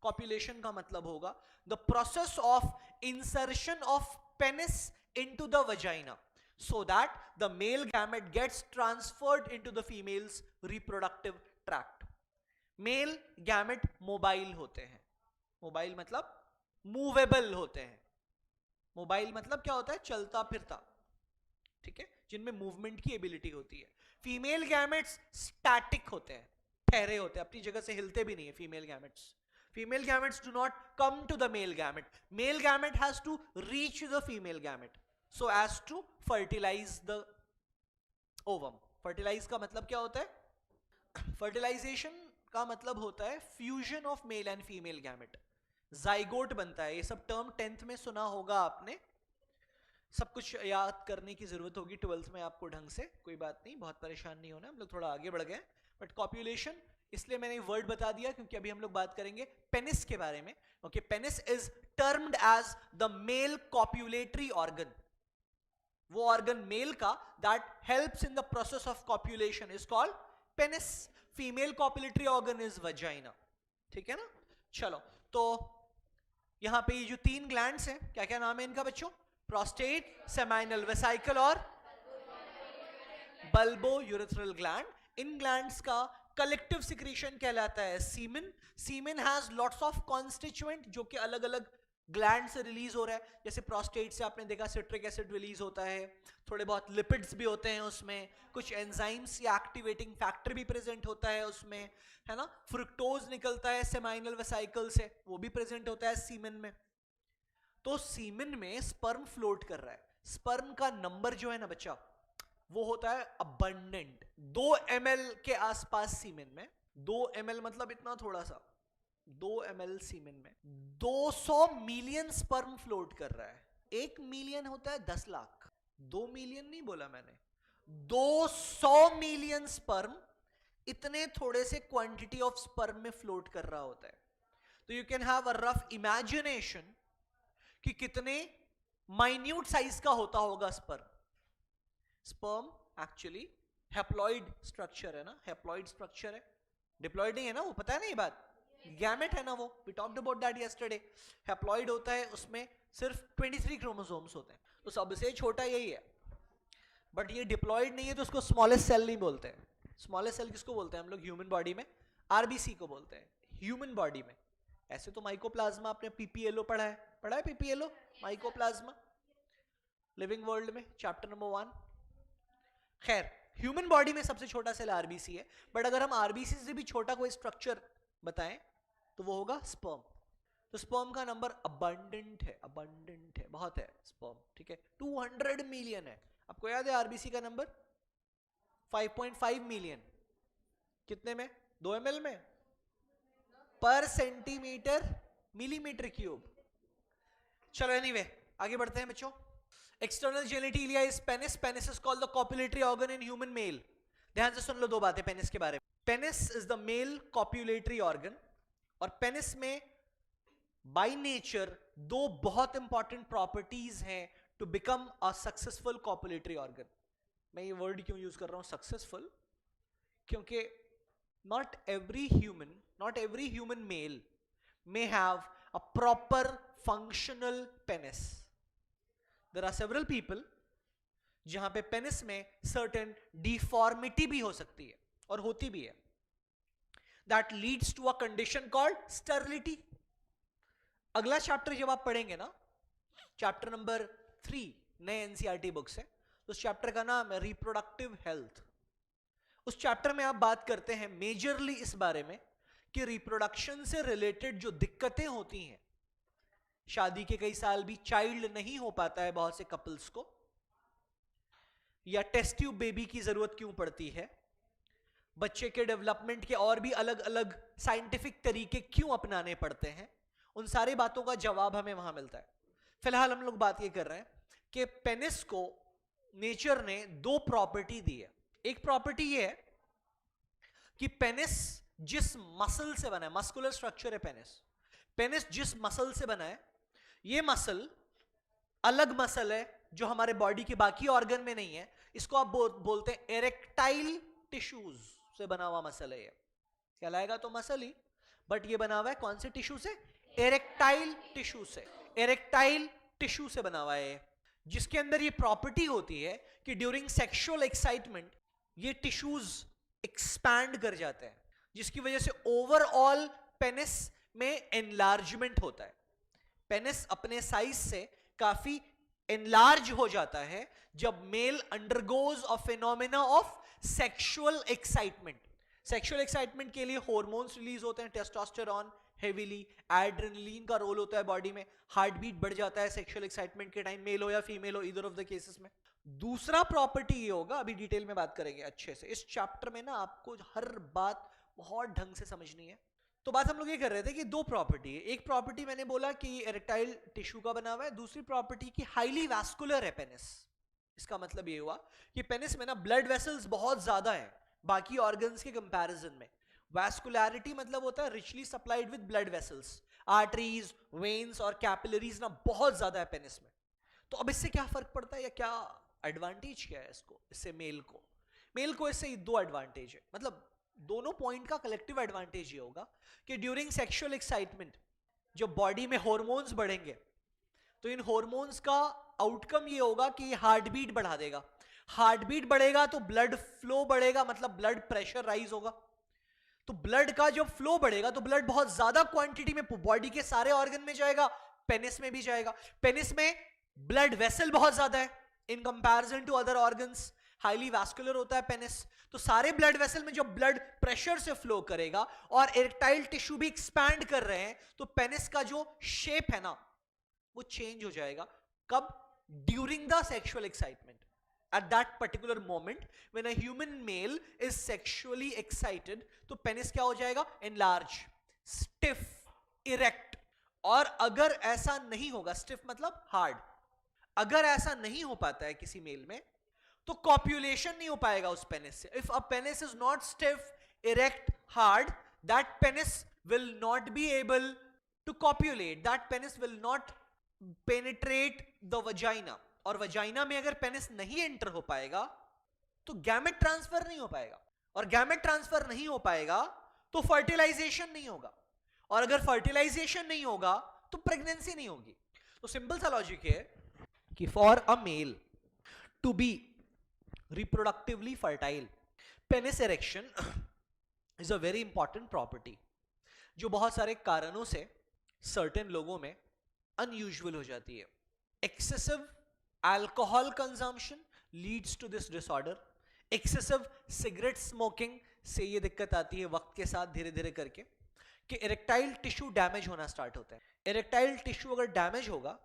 copulation का मतलब होगा the process of insertion of penis into the vagina so that the male gamete gets transferred into the female's reproductive tract. Male gamete mobile होते हैं. मोबाइल मतलब मूवेबल होते हैं. मोबाइल मतलब क्या होता है, चलता फिरता. ठीक है, जिनमें मूवमेंट की एबिलिटी होती है. फीमेल गैमेट्स स्टैटिक होते हैं, ठहरे होते हैं, अपनी जगह से हिलते भी नहीं है. Female gametes do not come to the male gamete. Male gamete has to reach the female gamete so as to fertilise the ovum. Fertilise का मतलब क्या होता है, फर्टिलाइजेशन का मतलब होता है fusion of male and female gamete. Zygote बनता है. ये सब टर्म 10th में सुना होगा आपने, सब कुछ याद करने की जरूरत होगी 12th में आपको ढंग से. कोई बात नहीं, बहुत परेशान नहीं होना, हम लोग थोड़ा आगे बढ़ गए. बट कॉप्यूलेशन इसलिए मैंने वर्ड बता दिया क्योंकि अभी हम लोग बात करेंगे पेनिस के बारे में. Okay, penis is termed as the male copulatory organ. वो ऑर्गन मेल का that helps in the process of copulation is called penis. Female copulatory organ is vagina. ठीक है ना. चलो, तो यहां पे ये जो 3 ग्लैंड्स हैं, क्या क्या नाम है इनका बच्चों, प्रोस्टेट, सेमाइनल वेसिकल और बल्बो यूरेथ्रल ग्लैंड. इन ग्लैंड्स का कलेक्टिव सिक्रीशन कहलाता है सीमेन. सीमेन हैज लॉट्स ऑफ कॉन्स्टिट्यूएंट जो कि अलग अलग ग्लैंड से रिलीज हो रहा है. जैसे प्रोस्टेट से आपने देखा सिट्रिक एसिड रिलीज होता है, थोड़े बहुत लिपिड्स भी होते हैं उसमें, कुछ एंजाइम्स या एक्टिवेटिंग फैक्टर भी प्रेजेंट होता है उसमें, है ना. फ्रुक्टोज निकलता है सेमाइनल वेसिकल से, वो भी प्रेजेंट होता है सीमेन में. तो सीमेन में स्पर्म फ्लोट कर रहा है. स्पर्म का नंबर जो है ना बच्चा, वो होता है अबंडेंट. 2 ml के आसपास सीमेन में, 2 ml मतलब इतना थोड़ा सा, 2 ml सीमेन में 200 मिलियन स्पर्म फ्लोट कर रहा है. 1 मिलियन होता है 10 लाख. 2 मिलियन नहीं बोला मैंने, 200 मिलियन स्पर्म इतने थोड़े से क्वांटिटी ऑफ स्पर्म में फ्लोट कर रहा होता है. तो you can have a rough imagination कि कितने माइन्यूट साइज का होता होगा sperm. Sperm actually haploid structure है ना, हैप्लॉइड स्ट्रक्चर है, डिप्लॉइड नहीं है ना, वो पता है ना ये बात. गैमेट है ना वो, we talked about that yesterday. Haploid होता है, उसमें सिर्फ 23 क्रोमोसोम्स होते हैं, तो सबसे छोटा यही है. बट ये डिप्लॉइड नहीं है तो उसको स्मॉलेस्ट सेल नहीं बोलते हैं. स्मॉलेस्ट सेल किसको बोलते हैं हम लोग ह्यूमन बॉडी में? आरबीसी को बोलते हैं ह्यूमन बॉडी में. ऐसे तो माइकोप्लाज्मा आपने पीपीएलओ पढ़ा है पीपीएलओ, माइकोप्लाज्मा, लिविंग वर्ल्ड में चैप्टर नंबर 1. खैर, ह्यूमन बॉडी में सबसे छोटा सेल आरबीसी है. बट अगर हम आरबीसी से भी छोटा कोई स्ट्रक्चर बताएं तो वो होगा स्पर्म. तो स्पर्म का नंबर अबंडेंट है, बहुत है स्पर्म. ठीक है, 200 मिलियन है. आपको याद है आरबीसी का नंबर 5.5 मिलियन. कितने में? 2 ml में पर सेंटीमीटर मिलीमीटर क्यूब. चलो एनीवे आगे बढ़ते हैं बच्चों. External genitalia is penis. Penis is called the copulatory organ in human male. ध्यान से सुन लो 2 बातें पेनिस के बारे में. Penis is the male copulatory organ, और पेनिस में बाय नेचर 2 बहुत इंपॉर्टेंट प्रॉपर्टीज हैं to become a successful copulatory organ. मैं ये वर्ड क्यों यूज कर रहा हूं सक्सेसफुल? क्योंकि not every human male may have a proper functional penis. There are several people जहां पे पेनिस में certain deformity भी हो सकती है और होती भी है. That leads to a condition called sterility. अगला चैप्टर जब आप पढ़ेंगे ना, चैप्टर नंबर 3 नए एनसीईआरटी बुक से, उस चैप्टर का नाम है रिप्रोडक्टिव हेल्थ. उस चैप्टर में आप बात करते हैं मेजरली इस बारे में कि रिप्रोडक्शन से रिलेटेड जो दिक्कतें होती हैं, शादी के कई साल भी चाइल्ड नहीं हो पाता है बहुत से कपल्स को, या टेस्ट ट्यूब बेबी की जरूरत क्यों पड़ती है, बच्चे के डेवलपमेंट के और भी अलग अलग साइंटिफिक तरीके क्यों अपनाने पड़ते हैं, उन सारी बातों का जवाब हमें वहां मिलता है. फिलहाल हम लोग बात ये कर रहे हैं कि पेनिस को नेचर ने 2 प्रॉपर्टी दी है. एक प्रॉपर्टी ये है कि पेनिस जिस मसल से बना है, मस्कुलर स्ट्रक्चर है पेनिस, पेनिस जिस मसल से बना है, ये मसल अलग मसल है जो हमारे बॉडी के बाकी ऑर्गन में नहीं है. इसको आप बोलते हैं एरेक्टाइल टिश्यूज से बना हुआ मसल है. ये कहलाएगा तो मसल ही, बट ये बना हुआ है कौन से टिश्यू से? एरेक्टाइल टिश्यू से. एरेक्टाइल टिश्यू से बना हुआ है, जिसके अंदर ये प्रॉपर्टी होती है कि ड्यूरिंग सेक्सुअल एक्साइटमेंट ये टिश्यूज एक्सपैंड कर जाते हैं, जिसकी वजह से ओवरऑल पेनिस में एनलार्जमेंट होता है. पेनिस अपने साइज से काफी एनलार्ज हो जाता है जब male undergoes a phenomena of sexual excitement. Sexual excitement के लिए हॉर्मोन्स रिलीज होते हैं, टेस्टोस्टेरोन, हेवीली, एड्रेनलिन का रोल होता है बॉडी में, हार्ट बीट बढ़ जाता है सेक्सुअल एक्साइटमेंट के टाइम, मेल हो या फीमेल हो, ईदर ऑफ द केसेस में. दूसरा प्रॉपर्टी ये होगा, अभी डिटेल में बात करेंगे अच्छे से इस चैप्टर में ना, आपको हर बात बहुत ढंग से समझनी है. तो बात हम लोग ये कर रहे थे कि 2 प्रॉपर्टी है. एक प्रॉपर्टी मैंने बोला कि एरेक्टाइल टिश्यू का बना हुआ है, दूसरी प्रॉपर्टी की हाईली वैस्कुलर है पेनिस. इसका मतलब ये हुआ कि पेनिस में ना ब्लड वेसल्स बहुत ज्यादा है बाकी ऑर्गन्स के कंपैरिजन में. वैस्कुलैरिटी मतलब होता है richly supplied with blood vessels, arteries, veins और कैपिलरीज ना बहुत ज्यादा है पेनिस में. तो अब इससे क्या फर्क पड़ता है या क्या एडवांटेज क्या है इसको, इससे मेल को इससे 2 एडवांटेज है. मतलब दोनों पॉइंट का कलेक्टिव एडवांटेज ये होगा कि ड्यूरिंग सेक्सुअल एक्साइटमेंट जब बॉडी में हॉर्मोन्स बढ़ेंगे तो इन हॉर्मोन्स का आउटकम ये होगा कि हार्ट बीट बढ़ा देगा। हार्ट बीट बढ़ेगा तो ब्लड फ्लो बढ़ेगा, मतलब ब्लड प्रेशर राइज होगा। तो ब्लड का जब फ्लो बढ़ेगा तो ब्लड बहुत ज्यादा क्वांटिटी में बॉडी के सारे ऑर्गन में जाएगा, पेनिस में भी जाएगा। पेनिस में ब्लड वेसल बहुत ज्यादा है in comparison to other organs, highly vascular होता है पेनिस। तो सारे ब्लड वेसल में जब ब्लड प्रेशर से फ्लो करेगा और इरेक्टाइल टिश्यू भी एक्सपैंड कर रहे हैं, तो पेनिस का जो शेप है ना वो चेंज हो जाएगा। कब? During the sexual excitement. At that particular moment when a human male is sexually excited, तो पेनिस क्या हो जाएगा? enlarge, stiff, erect। और अगर ऐसा नहीं होगा, stiff मतलब hard, अगर ऐसा नहीं हो पाता है किसी मेल में तो copulation नहीं हो पाएगा उस पेनिस से। If a penis is not stiff, erect, hard, that penis will not be able to copulate, that penis will not penetrate the vagina। और वजाइना में अगर पेनिस नहीं एंटर हो पाएगा तो गैमेट ट्रांसफर नहीं हो पाएगा, और गैमेट ट्रांसफर नहीं हो पाएगा तो फर्टिलाइजेशन नहीं होगा, और अगर फर्टिलाइजेशन नहीं होगा तो प्रेगनेंसी नहीं होगी। तो सिंपल सा लॉजिक है कि for a male to be reproductively fertile, penis erection is a very important property, जो बहुत सारे कारणों से सर्टेन लोगों में अनयूजुअल हो जाती है। Excessive alcohol consumption leads to this disorder। excessive cigarette smoking से ये दिक्कत आती है वक्त के साथ धीरे धीरे करके कि इरेक्टाइल टिश्यू डैमेज होना स्टार्ट होता है। इरेक्टाइल टिश्यू अगर डैमेज होगा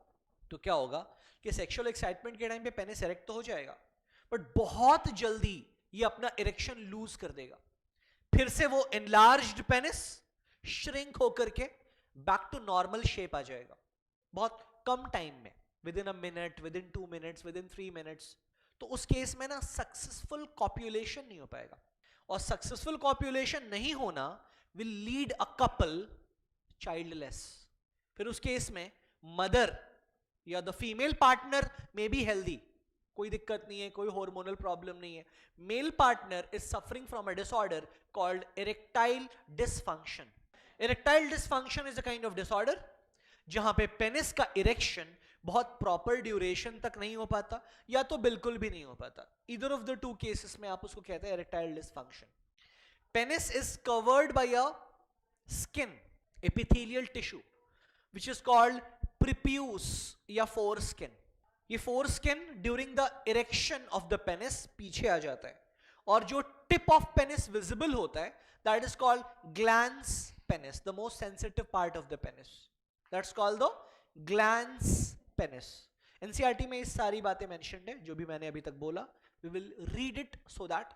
तो क्या होगा कि सेक्सुअल एक्साइटमेंट के टाइम पे पेनिस इरेक्ट तो हो जाएगा, बट बहुत जल्दी ये अपना इरेक्शन लूज कर देगा। फिर से वो एनलार्ज्ड पेनिस श्रिंक होकर के बैक टू नॉर्मल शेप आ जाएगा बहुत कम टाइम में, within a minute, within 2 minutes, within 3 minutes। तो उस केस में ना सक्सेसफुल कॉप्यूलेशन नहीं हो पाएगा, और सक्सेसफुल कॉप्यूलेशन नहीं होना will lead a couple childless। फिर उस केस में मदर या द फीमेल पार्टनर में बी हेल्दी, कोई दिक्कत नहीं है, कोई हार्मोनल प्रॉब्लम नहीं है, male partner is suffering from a disorder called erectile dysfunction. Erectile dysfunction is a kind of disorder जहां पे पेनिस का इरेक्शन बहुत प्रॉपर ड्यूरेशन तक नहीं हो पाता या तो बिल्कुल भी नहीं हो पाता। Either of the two cases में आप उसको कहते हैं erectile dysfunction. Penis is covered by a skin epithelial tissue which is called prepuce या फोर स्किन। ये four skin during the erection of the penis पीछे आ जाता है, और जो टिप ऑफ पेनिस विजिबल होता है that is called glans penis, the most sensitive part of the penis, that's called the glans penis. NCERT में इस सारी बातें मेंशन्ड है जो भी मैंने अभी तक बोला। We will read it so that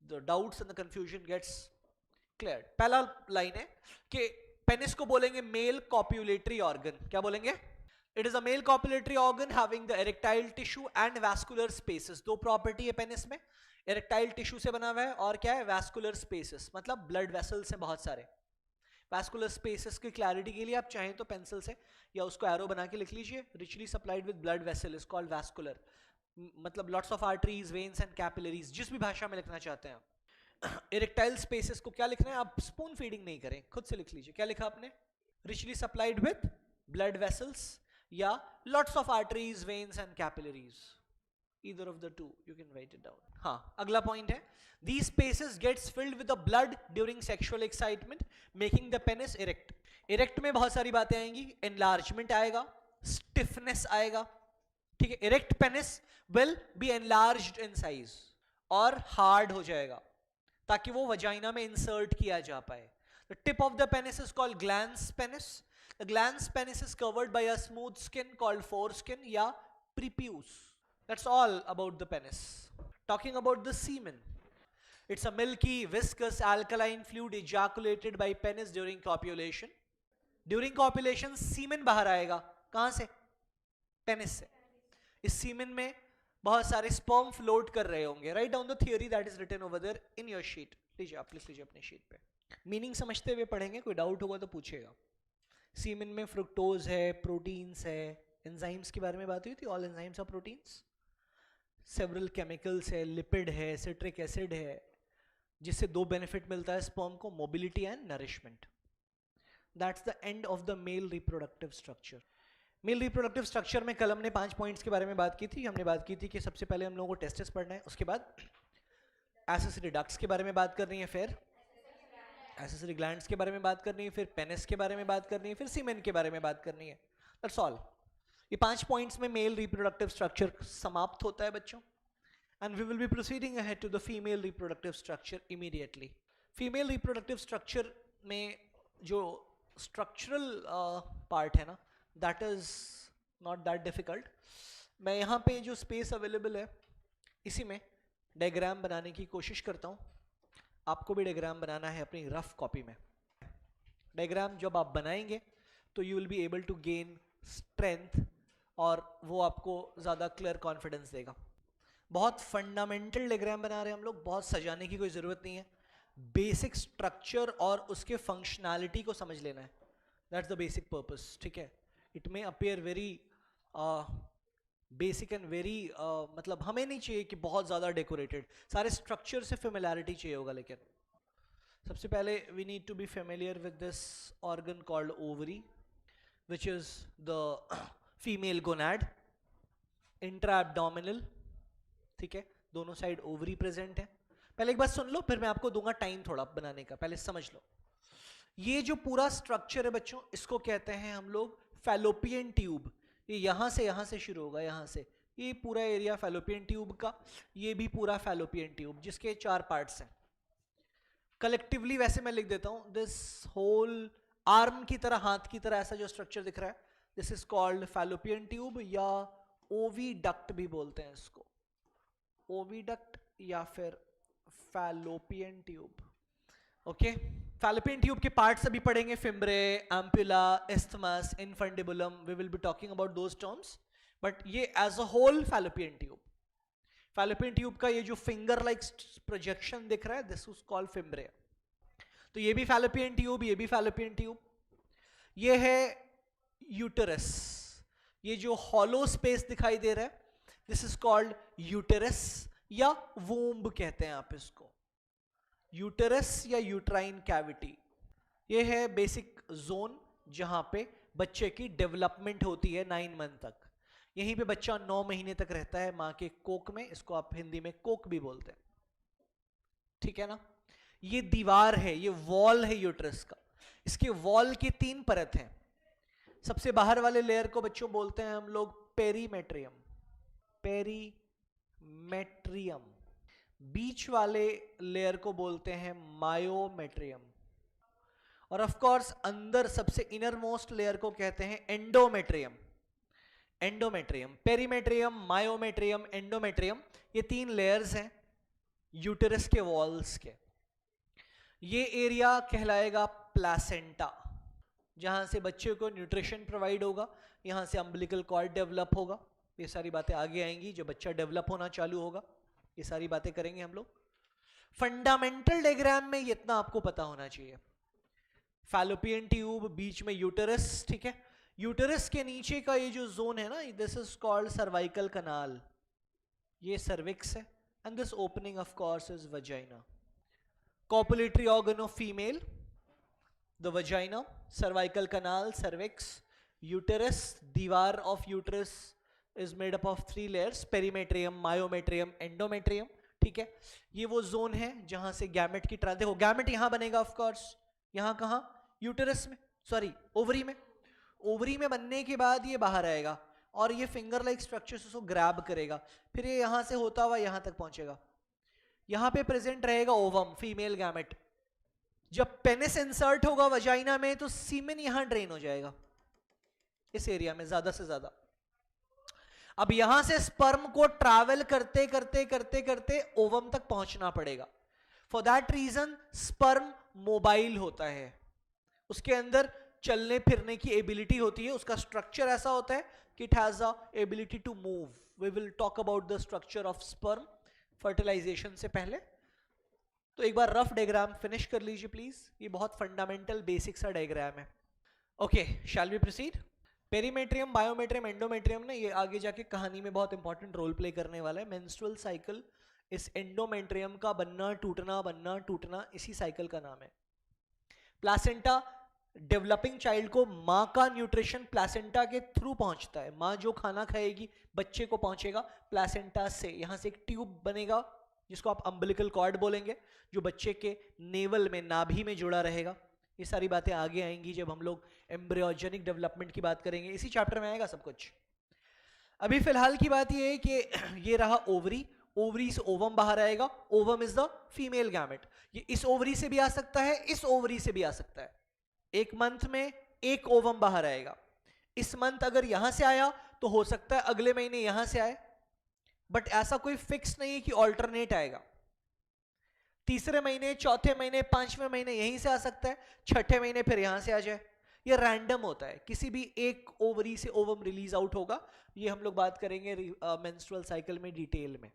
the doubts and the confusion gets clear. पहला लाइन है कि पेनिस को बोलेंगे मेल कॉप्यूलेटरी ऑर्गन। क्या बोलेंगे? It is a male copulatory organ having the erectile tissue and vascular spaces. दो property है penis में, इरेक्टाइल टिश्यू से बना हुआ है और क्या है? वैस्कुलर स्पेसेस, मतलब ब्लड वेसल्स हैं बहुत सारे। वैस्कुलर स्पेसेस की क्लैरिटी के लिए आप चाहें तो पेंसिल से या उसको एरो बना के लिख लीजिए, richly supplied with blood vessel is called vascular, मतलब lots of arteries, veins and capillaries, जिस भी भाषा में लिखना चाहते हैं आप। इरेक्टाइल स्पेसेस को क्या लिखना है? आप स्पून फीडिंग नहीं करें, खुद से लिख लीजिए। क्या लिखा आपने? Richly supplied with blood vessels या lots of arteries, veins and capillaries, either of the two, you can write it down। हाँ, अगला पॉइंट है these spaces gets filled with the blood during sexual excitement making the penis erect। erect में बहुत सारी बातें आएंगी, enlargement आएगा, stiffness आएगा, ठीक है। erect penis will be enlarged in size और hard हो जाएगा ताकि वो वजाइना में इंसर्ट किया जा पाए। the tip of the penis is called glans penis। the glans penis is covered by a smooth skin called foreskin या prepuce। That's all about the penis। Talking about the semen, it's a milky, viscous, alkaline fluid ejaculated by penis during copulation। During copulation semen बाहर आएगा, कहां से? Penis से। इस semen में बहुत सारे sperm float कर रहे होंगे। Write down the theory that is written over there in your sheet। लीजिए, आप लिख लीजिए अपने शीट पे, मीनिंग समझते हुए पढ़ेंगे, कोई डाउट होगा तो पूछेगा। सीमेन में फ्रुक्टोज है, प्रोटीन्स है, एंजाइम्स के बारे में बात हुई थी, all enzymes are proteins, several chemicals है, लिपिड है, सिट्रिक एसिड है, जिससे दो बेनिफिट मिलता है स्पर्म को, mobility and nourishment. That's the end of the male reproductive structure. Male reproductive structure में कल हमने 5 पॉइंट्स के बारे में बात की थी। हमने बात की थी कि सबसे पहले हम लोगों को टेस्टिस पढ़ना है, उसके बाद एक्सेसरी डक्ट्स के बारे में बात करनी है, फिर एक्सेसरी ग्लैंड्स के बारे में बात करनी है, फिर पेनिस के बारे में बात करनी है, फिर सीमेन के बारे में बात करनी है। That's all. ये 5 पॉइंट्स में मेल रिप्रोडक्टिव स्ट्रक्चर समाप्त होता है बच्चों। And we will be proceeding ahead to the female reproductive structure immediately. Female reproductive structure में जो स्ट्रक्चरल पार्ट है ना, that is not that difficult. मैं यहाँ पे जो स्पेस अवेलेबल है इसी में डायग्राम बनाने की कोशिश करता हूँ। आपको भी डायग्राम बनाना है अपनी रफ कॉपी में। डायग्राम जब आप बनाएंगे तो you will be able to gain strength और वो आपको ज़्यादा क्लियर कॉन्फिडेंस देगा। बहुत फंडामेंटल डायग्राम बना रहे हैं हम लोग, बहुत सजाने की कोई ज़रूरत नहीं है। बेसिक स्ट्रक्चर और उसके फंक्शनैलिटी को समझ लेना है, दैट्स द बेसिक पर्पस। ठीक है, it may appear very basic and very मतलब हमें नहीं चाहिए कि बहुत ज़्यादा डेकोरेटेड, सारे स्ट्रक्चर से फेमिलियरिटी चाहिए होगा। लेकिन सबसे पहले we need to be familiar with this organ called ovary, which is the female gonad, intra abdominal. ठीक है, दोनों साइड ओवरी प्रेजेंट है। पहले एक बात सुन लो, फिर मैं आपको दूंगा टाइम थोड़ा बनाने का, पहले समझ लो। ये जो पूरा स्ट्रक्चर है बच्चों, इसको कहते हैं हम लोग फैलोपियन ट्यूब। ये यहाँ से शुरू होगा, यहाँ से ये पूरा एरिया फैलोपियन ट्यूब का, ये भी पूरा फैलोपियन ट्यूब, जिसके 4 पार्ट्स हैं। कलेक्टिवली वैसे मैं लिख देता हूँ, दिस होल आर्म की तरह, हाथ की तरह ऐसा जो स्ट्रक्चर दिख रहा है, this is called fallopian tube, या ओविडक्ट भी बोलते हैं इसको, ओविडक्ट या फिर fallopian tube. Okay, fallopian tube के पार्ट्स अभी पढ़ेंगे, fimbriae, ampulla, isthmus, infundibulum, we will be talking about those terms, but ये as a whole fallopian tube. Fallopian tube का ये जो फिंगर लाइक प्रोजेक्शन दिख रहा है, दिस इज कॉल्ड फिम्ब्रे। तो ये भी फैलोपियन ट्यूब, ये भी फैलोपियन ट्यूब। ये है यूटेरस, ये जो हॉलो स्पेस दिखाई दे रहा है, दिस इज कॉल्ड यूटेरस या वूम्ब कहते हैं आप इसको, यूटेरस या यूट्राइन कैविटी। ये है बेसिक जोन जहां पे बच्चे की डेवलपमेंट होती है 9 मंथ तक। यहीं पे बच्चा 9 महीने तक रहता है मां के कोक में, इसको आप हिंदी में कोक भी बोलते हैं। ठीक है ना, ये दीवार है, ये वॉल है यूट्रस का। इसके वॉल की 3 परत हैं। सबसे बाहर वाले लेयर को बच्चों बोलते हैं हम लोग पेरीमेट्रियम, पेरीमेट्रियम। बीच वाले लेयर को बोलते हैं मायोमेट्रियम, और ऑफ कोर्स अंदर सबसे इनर मोस्ट लेयर को कहते हैं endometrium. Endometrium, perimetrium, myometrium, endometrium, ये 3 लेयर्स हैं यूटेरस के वॉल्स के। ये एरिया कहलाएगा प्लासेंटा, जहां से बच्चे को न्यूट्रिशन प्रोवाइड होगा, यहां से अम्बिलिकल कॉर्ड डेवलप होगा। ये सारी बातें आगे आएंगी जब बच्चा डेवलप होना चालू होगा, ये सारी बातें करेंगे हम लोग। फंडामेंटल डायग्राम में इतना आपको पता होना चाहिए, फैलोपियन ट्यूब, बीच में यूटेरस। ठीक है, यूटेरस के नीचे का ये जो जोन है ना, this is called cervical canal, ये सर्विक्स है, and this opening of course is vagina. Copulatory organ of female, the vagina, cervical canal, cervix, uterus. दीवार of uterus is made up of 3 layers, perimetrium, myometrium, endometrium. ठीक है, ये वो zone है जहां से गैमेट की देखो, गैमेट यहां बनेगा ऑफ कोर्स, यहां कहां, यूटेरस में, सॉरी ओवरी में। ओवरी में बनने के बाद ये बाहर आएगा और ये फिंगर लाइक स्ट्रक्चर से उसको ग्रैब करेगा, फिर ये यहां से होता हुआ यहां तक पहुंचेगा। यहां पे प्रेजेंट रहेगा ओवम, फीमेल गैमेट। जब पेनिस इंसर्ट होगा वजाइना में तो सीमेन यहां ड्रेन हो जाएगा, इस एरिया में ज्यादा से ज्यादा। अब यहां से स्पर्म को ट्रैवल करते करते करते करते ओवम तक पहुंचना पड़ेगा। For that reason sperm mobile होता है, उसके अंदर चलने फिरने की एबिलिटी होती है, उसका स्ट्रक्चर ऐसा होता है कि it has a ability to move. We will talk about the structure of sperm fertilisation से पहले। तो एक बार रफ डायग्राम फिनिश कर लीजिए प्लीज, ये बहुत फंडामेंटल बेसिक सा डायग्राम है। Okay, shall we proceed. Perimetrium, myometrium, endometrium ने ये आगे जाके कहानी में बहुत इंपॉर्टेंट रोल प्ले करने वाला है। मेंस्ट्रुअल साइकिल इस एंडोमेट्रियम का बनना टूटना इसी साइकिल का नाम है। प्लासेंटा डेवलपिंग चाइल्ड को माँ का न्यूट्रिशन प्लासेंटा के थ्रू पहुंचता है। माँ जो खाना खाएगी बच्चे को पहुंचेगा प्लासेंटा से। यहाँ से एक ट्यूब बनेगा जिसको आप अम्बिलिकल कॉर्ड बोलेंगे, जो बच्चे के नेवल में, नाभि में जुड़ा रहेगा। ये सारी बातें आगे आएंगी जब हम लोग एम्ब्रियोजेनिक डेवलपमेंट की बात करेंगे, इसी चैप्टर में आएगा सब कुछ। अभी फिलहाल की बात ये है कि ये रहा ओवरी, ओवरी से ओवम बाहर आएगा। Ovum is the female gamete. ये इस ओवरी से भी आ सकता है, इस ओवरी से भी आ सकता है। एक मंथ में एक ओवम बाहर आएगा। इस मंथ अगर यहां से आया तो हो सकता है अगले महीने यहां से आए, बट ऐसा कोई फिक्स नहीं है कि ऑल्टरनेट आएगा। तीसरे महीने, चौथे महीने, पांचवें महीने यहीं से आ सकता है, छठे महीने फिर यहां से आ जाए। ये रैंडम होता है, किसी भी एक ओवरी से ओवम रिलीज आउट होगा। ये हम लोग बात करेंगे मेंस्ट्रुअल साइकिल में डिटेल में।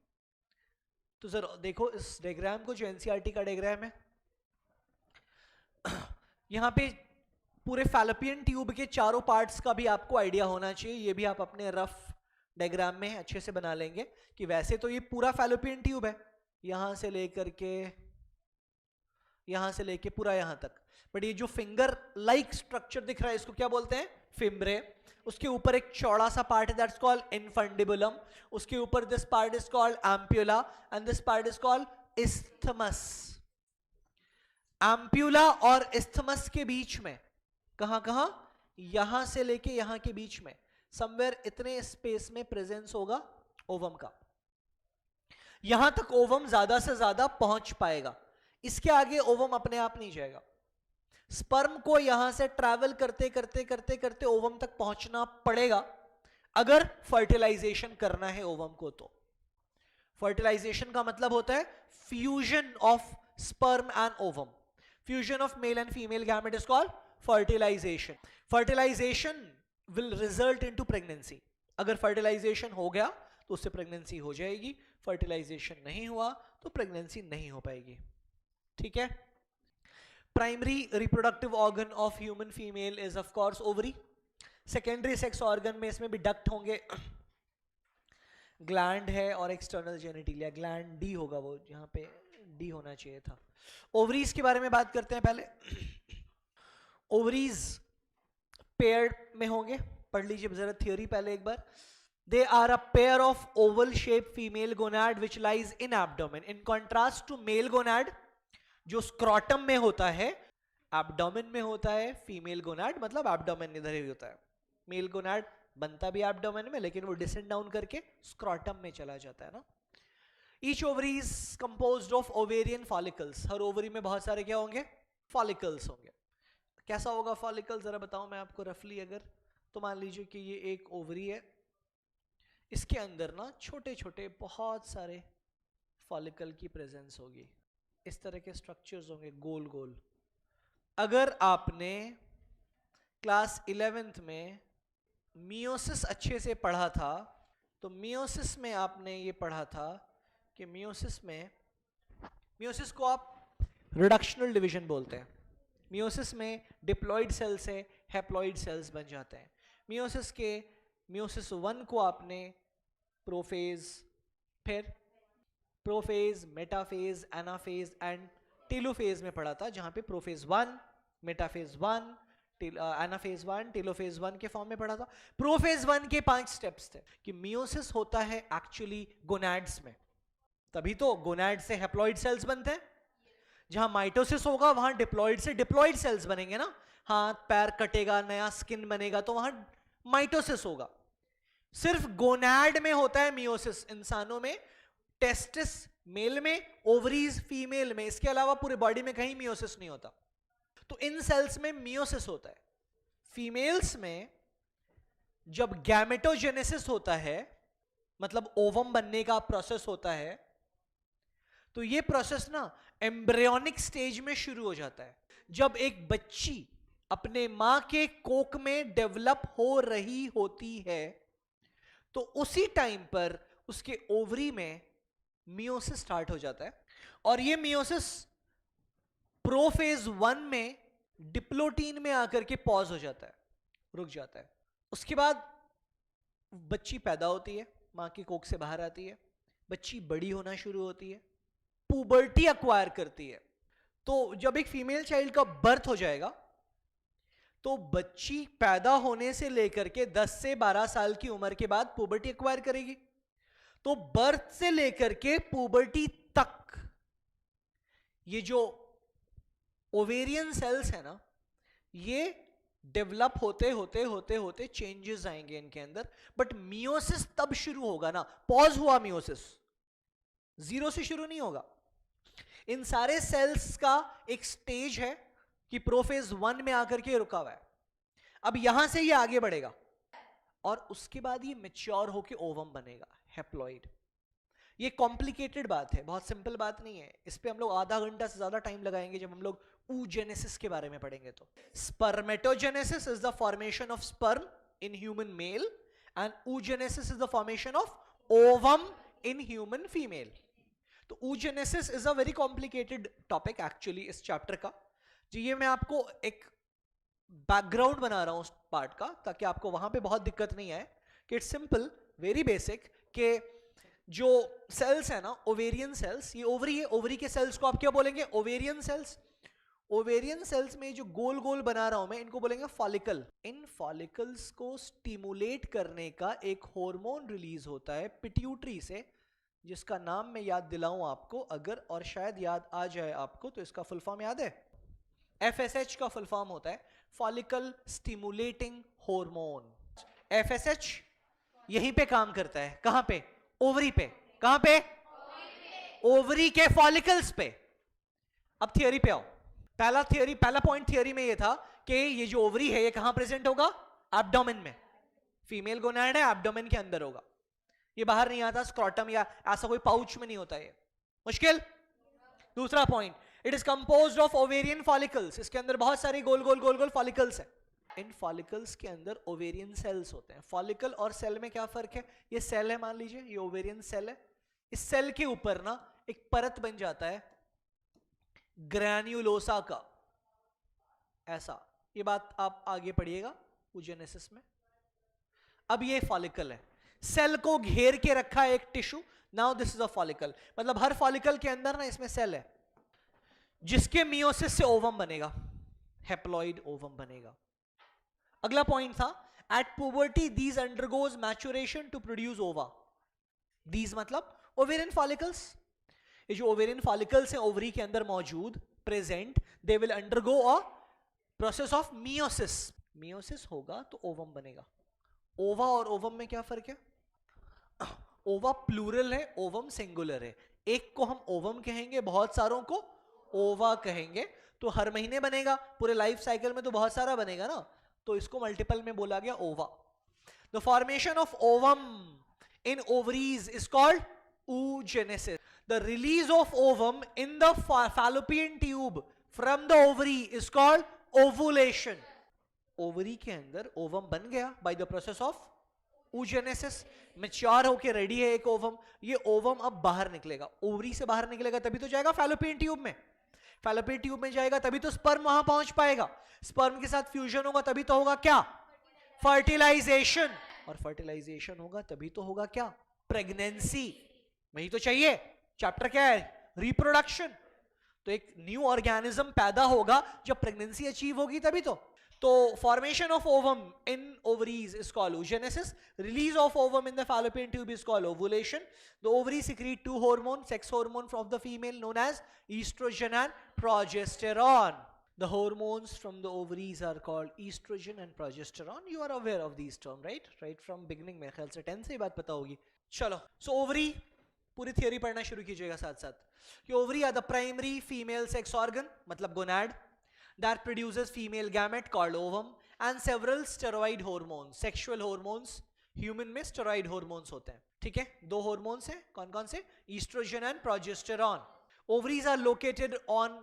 तो जरा देखो इस डायग्राम को, जो एनसीईआरटी का डायग्राम है। यहां पे पूरे फैलोपियन ट्यूब के चारों पार्ट्स का भी आपको आइडिया होना चाहिए। ये भी आप अपने रफ डायग्राम में अच्छे से बना लेंगे कि वैसे तो ये पूरा फैलोपियन ट्यूब है, यहां से लेकर के पूरा यहां तक, बट ये जो फिंगर लाइक स्ट्रक्चर दिख रहा है इसको क्या बोलते हैं? फिम्ब्रे। उसके ऊपर एक चौड़ा सा पार्ट है, दैट्स कॉल्ड इन्फंडिबुलम। उसके ऊपर this part is called ampulla and this part is called isthmus. Ampulla और इस्थमस के बीच में कहां यहां से लेके यहां के बीच में समवेयर इतने स्पेस में प्रेजेंस होगा ओवम का। यहां तक ओवम ज्यादा से ज्यादा पहुंच पाएगा, इसके आगे ओवम अपने आप नहीं जाएगा। स्पर्म को यहां से ट्रैवल करते करते करते करते ओवम तक पहुंचना पड़ेगा अगर फर्टिलाइजेशन करना है ओवम को। तो फर्टिलाइजेशन का मतलब होता है fusion of sperm and ovum. Fusion of male and female gamete is called fertilisation. Fertilisation will result into pregnancy. अगर फर्टिलाइजेशन हो गया तो उससे प्रेगनेंसी हो जाएगी, फर्टिलाइजेशन नहीं हुआ तो प्रेगनेंसी नहीं हो पाएगी। ठीक है। Primary reproductive organ of human female is of course ovary. Secondary sex organ में इसमें भी डक्ट होंगे, ग्लैंड है और एक्सटर्नल जेनिटिलिया। ग्लैंड डी होगा, वो यहाँ पे डी होना चाहिए था। ओवरीज के बारे में बात करते हैं पहले। ओवरीज पेयर में होंगे, पढ़ लीजिए जरा थियोरी पहले एक बार। They are a pair of oval shaped female gonad which lies in abdomen. In contrast to male gonad, जो स्क्रॉटम में होता है, एब्डोमेन में होता है फीमेल गोनाड, मतलब एब्डोमेन इधर ही होता है। मेल गोनाड बनता भी एब्डोमेन में, लेकिन वो डिसेंड डाउन करके स्क्रॉटम में चला जाता है ना। Each ovary is composed of ovarian follicles. Her ovary में बहुत सारे क्या होंगे? फॉलिकल्स होंगे। कैसा होगा फॉलिकल जरा बताओ मैं आपको रफली। अगर तो मान लीजिए कि ये एक ओवरी है, इसके अंदर ना छोटे छोटे बहुत सारे फॉलिकल की प्रेजेंस होगी। इस तरह के स्ट्रक्चर्स होंगे गोल गोल। अगर आपने क्लास 11th में मियोसिस अच्छे से पढ़ा था तो मियोसिस में आपने ये पढ़ा था कि मियोसिस को आप रिडक्शनल डिवीजन बोलते हैं। मियोसिस में डिप्लॉइड सेल से हैप्लॉइड सेल्स बन जाते हैं। मियोसिस 1 को आपने प्रोफेज, फिर prophase, metaphase, anaphase and telophase में पढ़ा था, जहां पे प्रोफेज 1, मेटाफेज 1, एनाफेज 1, टेलोफेज 1 के फॉर्म में पढ़ा था। प्रोफेज 1 के 5 स्टेप्स थे कि मियोसिस होता है एक्चुअली गोनाड्स में, तभी तो गोनाड से हैप्लॉइड सेल्स बनते हैं। जहां माइटोसिस होगा वहां डिप्लॉइड से डिप्लॉइड सेल्स बनेंगे ना, हाथ पैर कटेगा, नया स्किन बनेगा, तो वहां माइटोसिस होगा। सिर्फ गोनाड में होता है मियोसिस, इंसानों में, टेस्टिस मेल में, ओवरीज फीमेल में, इसके अलावा पूरे बॉडी में कहीं मियोसिस नहीं होता। तो इन सेल्स में मियोसिस होता है। फीमेल्स में जब गैमेटोजेनेसिस होता है, मतलब ओवम बनने का प्रोसेस होता है, तो ये प्रोसेस ना एम्ब्रियोनिक स्टेज में शुरू हो जाता है। जब एक बच्ची अपने मां के कोक में डेवलप हो रही होती है तो उसी टाइम पर उसके ओवरी में मियोसिस स्टार्ट हो जाता है, और ये मियोसिस प्रोफेज 1 में डिप्लोटीन में आकर के पॉज हो जाता है, रुक जाता है। उसके बाद बच्ची पैदा होती है, मां की कोख से बाहर आती है, बच्ची बड़ी होना शुरू होती है, पुबर्टी अक्वायर करती है। तो जब एक फीमेल चाइल्ड का बर्थ हो जाएगा तो बच्ची पैदा होने से लेकर के 10 से 12 साल की उम्र के बाद पुबर्टी एक्वायर करेगी। तो बर्थ से लेकर के पुबर्टी तक ये जो ओवेरियन सेल्स है ना, ये डेवलप होते होते होते होते चेंजेस आएंगे इनके अंदर। बट मियोसिस तब शुरू होगा ना, पॉज हुआ मियोसिस, जीरो से शुरू नहीं होगा। इन सारे सेल्स का एक स्टेज है कि प्रोफेज 1 में आकर के रुका हुआ है। अब यहां से ये आगे बढ़ेगा और उसके बाद ये मैच्योर होके ओवम बनेगा, हैप्लॉइड। ये कॉम्प्लिकेटेड बात है, बहुत सिंपल बात नहीं है। इस पे हम लोग आधा घंटा से ज्यादा टाइम लगाएंगे जब हम लोग oogenesis के बारे में पढ़ेंगे। तो spermatogenesis is the formation of sperm in human male and oogenesis is the formation of ovum in human female. तो oogenesis is a very complicated topic actually इस चैप्टर का। जी ये मैं आपको एक बैकग्राउंड बना रहा हूं उस पार्ट का, ताकि आपको वहां पे बहुत दिक्कत नहीं आए। कि इट्स सिंपल, वेरी बेसिक, कि जो सेल्स है ना, ओवेरियन सेल्स, ये ओवरी है, ओवरी के सेल्स को आप क्या बोलेंगे? Ovarian sales. ओवेरियन सेल्स में जो गोल गोल बना रहा हूं मैं, इनको बोलेंगे फॉलिकल। इन फॉलिकल्स को स्टिमुलेट करने का एक हार्मोन रिलीज होता है पिट्यूटरी से, जिसका नाम मैं याद दिलाऊं आपको अगर, और शायद याद आ जाए आपको। तो इसका फुल फॉर्म याद है? FSH का फुल फॉर्म होता है फॉलिकल स्टिमुलेटिंग हार्मोन। FSH यहीं पे काम करता है। कहां पे? ओवरी पे। कहां पे? ओवरी के फॉलिकल्स पे। अब थियरी पे आओ। पहला पॉइंट थियरी में ये था कि ये जो ओवरी है ये कहां प्रेजेंट होगा? एब्डोमेन में। फीमेल गोनैड है, एब्डोमेन के अंदर होगा, ये बाहर नहीं आता स्क्रॉटम या ऐसा कोई पाउच में नहीं होता ये। मुश्किल? दूसरा point, it is composed of ovarian follicles. इसके अंदर बहुत सारी गोल गोल गोल गोल फॉलिकल्स है। इन फॉलिकल्स के अंदर ओवेरियन सेल्स होते हैं। फॉलिकल और सेल में क्या फर्क है? ये सेल है, मान लीजिए ये ओवेरियन सेल है। इस सेल के ऊपर ना एक परत बन जाता है ग्रैन्युलोसा का, ऐसा। ये बात आप आगे पढ़िएगा oogenesis में। अब ये फॉलिकल है, सेल को घेर के रखा है एक tissue. Now this is a follicle, मतलब हर फॉलिकल के अंदर ना इसमें सेल है, जिसके मियोसिस से ओवम बनेगा, हैप्लॉइड ओवम बनेगा। अगला पॉइंट था, at puberty these undergoes maturation to produce ova. These मतलब ओवेरियन फॉलिकल्स। ये जो ओवेरियन फॉलिकल्स हैं ओवरी के अंदर मौजूद, present, they will undergo a process of meiosis. Meiosis होगा तो ओवम बनेगा। ओवा और ओवम में क्या फर्क है? ओवा प्लूरल है, ओवम सिंगुलर है। एक को हम ओवम कहेंगे, बहुत सारों को ओवा कहेंगे। तो हर महीने बनेगा, पूरे लाइफ साइकिल में तो बहुत सारा बनेगा ना, तो इसको मल्टीपल में बोला गया ओवा। The formation of ovum in ovaries is called oogenesis. The release of ovum in the fallopian tube from the ovary is called ovulation. Ovary के अंदर ओवम बन गया by the process of oogenesis, mature होके ready है एक ovum. ये ovum अब बाहर निकलेगा, ओवरी से बाहर निकलेगा तभी तो जाएगा फैलोपियन ट्यूब में। फैलोपियन ट्यूब में जाएगा तभी तो स्पर्म वहां पहुंच पाएगा। स्पर्म के साथ फ्यूजन होगा तभी तो होगा क्या? फर्टिलाइजेशन। और फर्टिलाइजेशन होगा तभी तो होगा क्या? प्रेगनेंसी। वही तो चाहिए। चैप्टर क्या है? रिप्रोडक्शन। तो एक न्यू ऑर्गेनिज्म पैदा होगा जब प्रेगनेंसी अचीव होगी तभी तो formation of ovum in ovaries is called oogenesis. Release of ovum in the fallopian tube is called ovulation. The ovaries secrete two hormones, sex hormone from the female known as estrogen and progesterone. The hormones from the ovaries are called estrogen and progesterone. You are aware of these terms, right? Right from beginning मेरे ख्याल से 10 से ये बात पता होगी। चलो, so ovary पूरी थियरी पढ़ना शुरू कीजिएगा साथ साथ। कि ovary are the primary female sex organ, मतलब gonad, that produces female gamete called ovum and several steroid hormones, sexual hormones। Human में स्टेरॉइड hormones होते हैं, ठीक है। दो hormones हैं, कौन कौन से? estrogen and progesterone. Ovaries are located on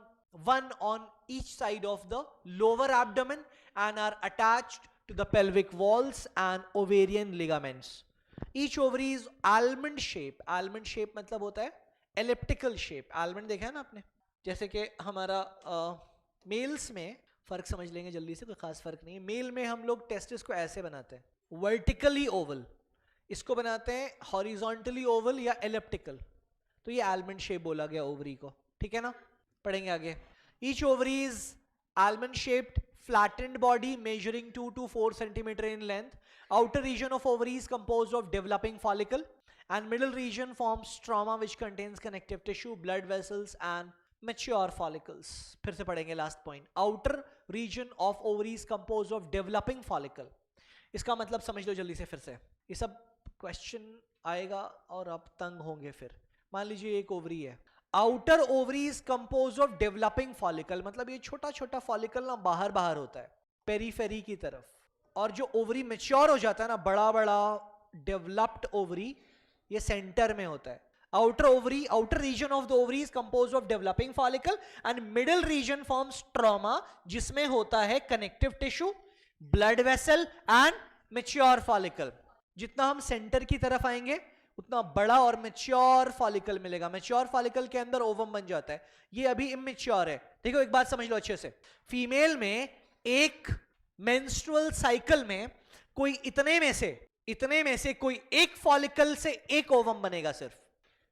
one on each side of the lower abdomen and are attached to the pelvic walls and ovarian ligaments. Each ovary is almond shape. almond shape मतलब होता है elliptical shape. almond देखा है ना आपने? जैसे कि हमारा मेल्स में फर्क समझ लेंगे जल्दी से, कोई खास फर्क नहीं है। मेल में हम लोग टेस्टिस को ऐसे बनाते हैं, वर्टिकली ओवल। इसको बनाते हैं हॉरिजॉन्टली ओवल या एलिप्टिकल। तो ये आलमंड शेप बोला गया ओवरी को, ठीक है ना। पढ़ेंगे आगे। Each ovary is almond shaped, flattened body measuring 2 to 4 centimeter in length. Outer region of ovary is composed of developing follicle, and middle region forms stroma which contains connective tissue, blood vessels and mature follicles. फिर से पढ़ेंगे last point. Outer region of ovary is composed of developing follicle. इसका मतलब समझ लो जल्दी से फिर से. ये सब क्वेश्चन आएगा और आप तंग होंगे फिर. मान लीजिए एक ओवरी है. Outer ovary is compose of developing follicle, मतलब ये छोटा छोटा फॉलिकल ना बाहर बाहर होता है पेरीफेरी की तरफ, और जो ओवरी मैच्योर हो जाता है ना, बड़ा बड़ा डेवलप्ड ओवरी, ये सेंटर में होता है. Outer ovary, outer region of the ovary is compose of developing follicle and middle region forms stroma जिसमें होता है connective tissue, blood vessel and mature follicle. जितना हम सेंटर की तरफ आएंगे उतना बड़ा और मैच्योर फॉलिकल मिलेगा. मैच्योर फॉलिकल के अंदर ओवम बन जाता है. ये अभी इमेच्योर है. देखो एक बात समझ लो अच्छे से. फीमेल में एक मेंस्ट्रुअल साइकिल में कोई इतने में से कोई एक फॉलिकल से एक ओवम बनेगा. सिर्फ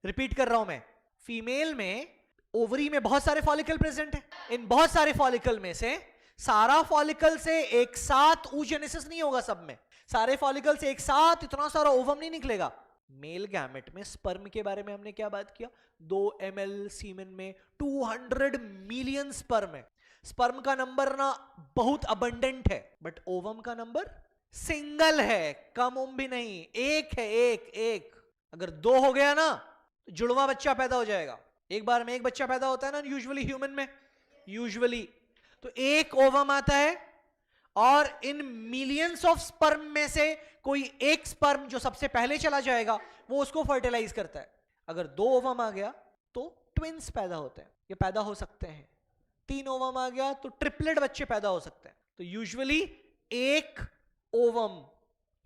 रिपीट कर रहा हूं मैं. फीमेल में ओवरी में बहुत सारे फॉलिकल प्रेजेंट है. इन बहुत सारे फॉलिकल में से सारा फॉलिकल से एक साथ oogenesis नहीं होगा. सब में सारे फॉलिकल से एक साथ इतना सारा ओवम नहीं निकलेगा. मेल गैमेट में स्पर्म के बारे में हमने क्या बात किया? 2 ml सीमेन में 200 मिलियन स्पर्म है. स्पर्म का नंबर ना बहुत अबंडेंट है, बट ओवम का नंबर सिंगल है, कम उम भी नहीं. एक है, एक. अगर 2 हो गया ना तो जुड़वा बच्चा पैदा हो जाएगा. एक बार में एक बच्चा पैदा होता है ना यूजुअली ह्यूमन में, यूजुअली. तो एक ओवम आता है और इन मिलियंस ऑफ स्पर्म में से कोई एक स्पर्म जो सबसे पहले चला जाएगा वो उसको फर्टिलाइज करता है. अगर 2 ओवम आ गया तो ट्विंस पैदा होते हैं, ये पैदा हो सकते हैं. 3 ओवम आ गया तो ट्रिपलेट बच्चे पैदा हो सकते हैं. तो यूजुअली एक ओवम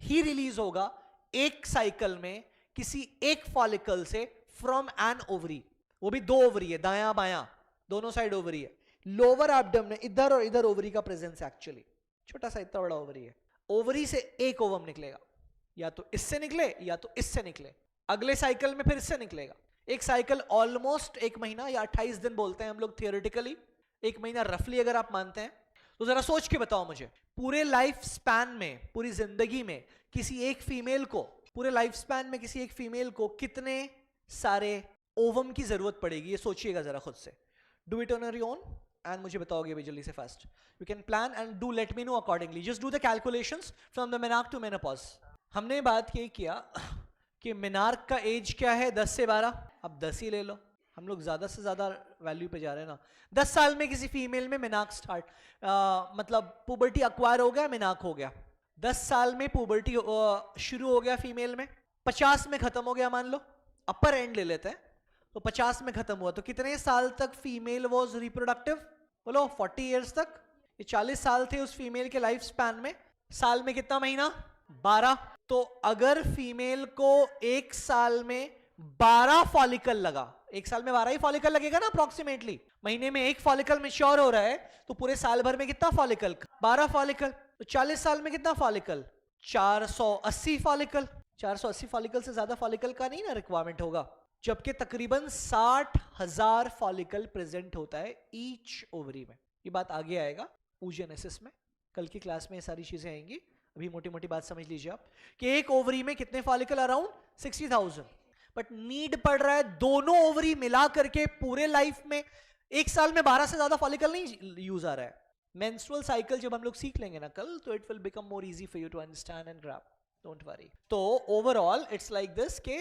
ही रिलीज होगा एक साइकिल में किसी एक फॉलिकल से फ्रॉम एन ओवरी. वो भी 2 ओवरी है, दायां बायां दोनों साइड ओवरी है. लोअर एब्डोमेन इधर और इधर ओवरी का प्रेजेंस एक्चुअली छोटा सा इतना बड़ा ओवरी है. ओवरी से एक ओवम निकलेगा, या तो इससे निकले या तो इससे निकले. अगले साइकिल में फिर इससे निकलेगा. एक साइकिल ऑलमोस्ट 1 महीना या 28 दिन बोलते हैं हम लोग थियोरेटिकली. 1 महीना रफली अगर आप मानते हैं तो जरा सोच के बताओ मुझे, पूरे लाइफ स्पैन में, पूरी जिंदगी में किसी एक फीमेल को, पूरे लाइफ स्पैन में किसी एक फीमेल को कितने सारे ओवम की जरूरत पड़ेगी? ये सोचिएगा जरा खुद से. Do it on your own and मुझे बताओगे भी जल्दी से fast. You can plan and do let me know accordingly. Just do the calculations from the menarche to menopause. हमने बात ये किया कि मेनार्क का एज क्या है? 10 से 12. अब 10 ही ले लो, हम लोग ज्यादा से ज्यादा वैल्यू पे जा रहे हैं ना. 10 साल में किसी फीमेल में मेनार्क स्टार्ट, मतलब पुबर्टी अक्वायर हो गया, मेनार्क हो गया. 10 साल में पुबर्टी शुरू हो गया फीमेल में, 50 में खत्म हो गया मान लो, अपर एंड ले लेते हैं. तो 50 में खत्म हुआ तो कितने साल तक फीमेल वॉज रिप्रोडक्टिव? बोलो 40 इयर्स तक. ये 40 साल थे उस फीमेल के लाइफ स्पैन में. साल में कितना महीना? 12. तो अगर फीमेल को एक साल में 12 फॉलिकल लगा, एक साल में 12 ही फॉलिकल लगेगा ना अप्रोक्सीमेटली. महीने में एक फॉलिकल मैच्योर हो रहा है तो पूरे साल भर में कितना फॉलिकल? 12 फॉलिकल. तो 40 साल में कितना फॉलिकल? 480 फॉलिकल. 480 फॉलिकल से ज्यादा फॉलिकल का नहीं ना रिक्वायरमेंट होगा, जबकि तकरीबन 60,000 फॉलिकल प्रेजेंट होता है ईच ओवरी में. ये बात आगे आएगा oogenesis में, कल की क्लास में ये सारी चीजें आएंगी. अभी मोटी मोटी बात समझ लीजिए आप कि एक ओवरी में कितने फॉलिकल? अराउंड 60,000. बट नीड पड़ रहा है दोनों ओवरी मिला करके पूरे लाइफ में. एक साल में 12 से ज्यादा फॉलिकल नहीं यूज आ रहा है. मेंस्ट्रुअल साइकिल जब हम लोग सीख लेंगे ना कल, तो it will become more easy for you to understand and grab. Don't worry. तो ओवरऑल इट्स लाइक दिस के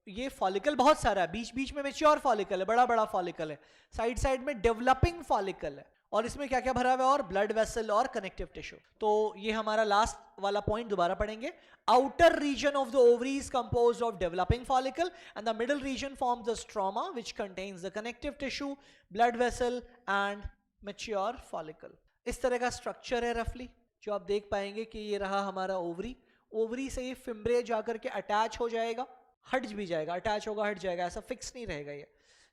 ये फॉलिकल बहुत सारा है. बीच बीच में मैच्योर फॉलिकल है, बड़ा बड़ा फॉलिकल है, साइड साइड में डेवलपिंग फॉलिकल है, और इसमें क्या क्या भरा हुआ है? और ब्लड वेसल और कनेक्टिव टिश्यू. तो ये हमारा लास्ट वाला पॉइंट दोबारा पढ़ेंगे. Outer region of the ovary is composed of developing follicle and the middle region forms the stroma which contains the connective tissue, blood vessel and mature follicle. इस तरह का structure है रफली, जो आप देख पाएंगे कि ये रहा हमारा ओवरी. ओवरी से ये फिम्ब्रे जाकर के अटैच हो जाएगा, हट भी जाएगा, अटैच होगा हट जाएगा, ऐसा फिक्स नहीं रहेगा. ये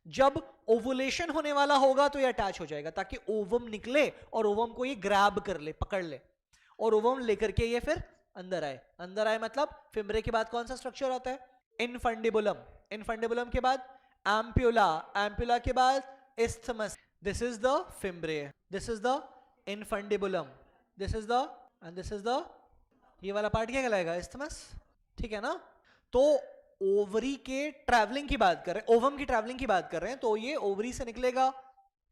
जब ओवुलेशन होने वाला होगा तो ये अटैच हो जाएगा ताकि ओवम निकले और ओवम को ये ग्रैब कर ले, पकड़ ले, और ओवम लेकर के ये फिर अंदर आए. अंदर आए मतलब फिम्ब्रे के बाद कौन सा स्ट्रक्चर आता है? इनफंडिबुलम. इनफंडिबुलम के बाद एम्प्यूला. एम्प्यूला के बाद isthmus. This is the fimbriae, this is the infundibulum, this is the end this is the, ये वाला पार्ट क्या कहलाएगा? इस्थमस, ठीक है ना? तो ओवरी के ट्रैवलिंग की बात कर रहे हैं, ओवम की ट्रैवलिंग की बात कर रहे हैं, तो ये ओवरी से निकलेगा,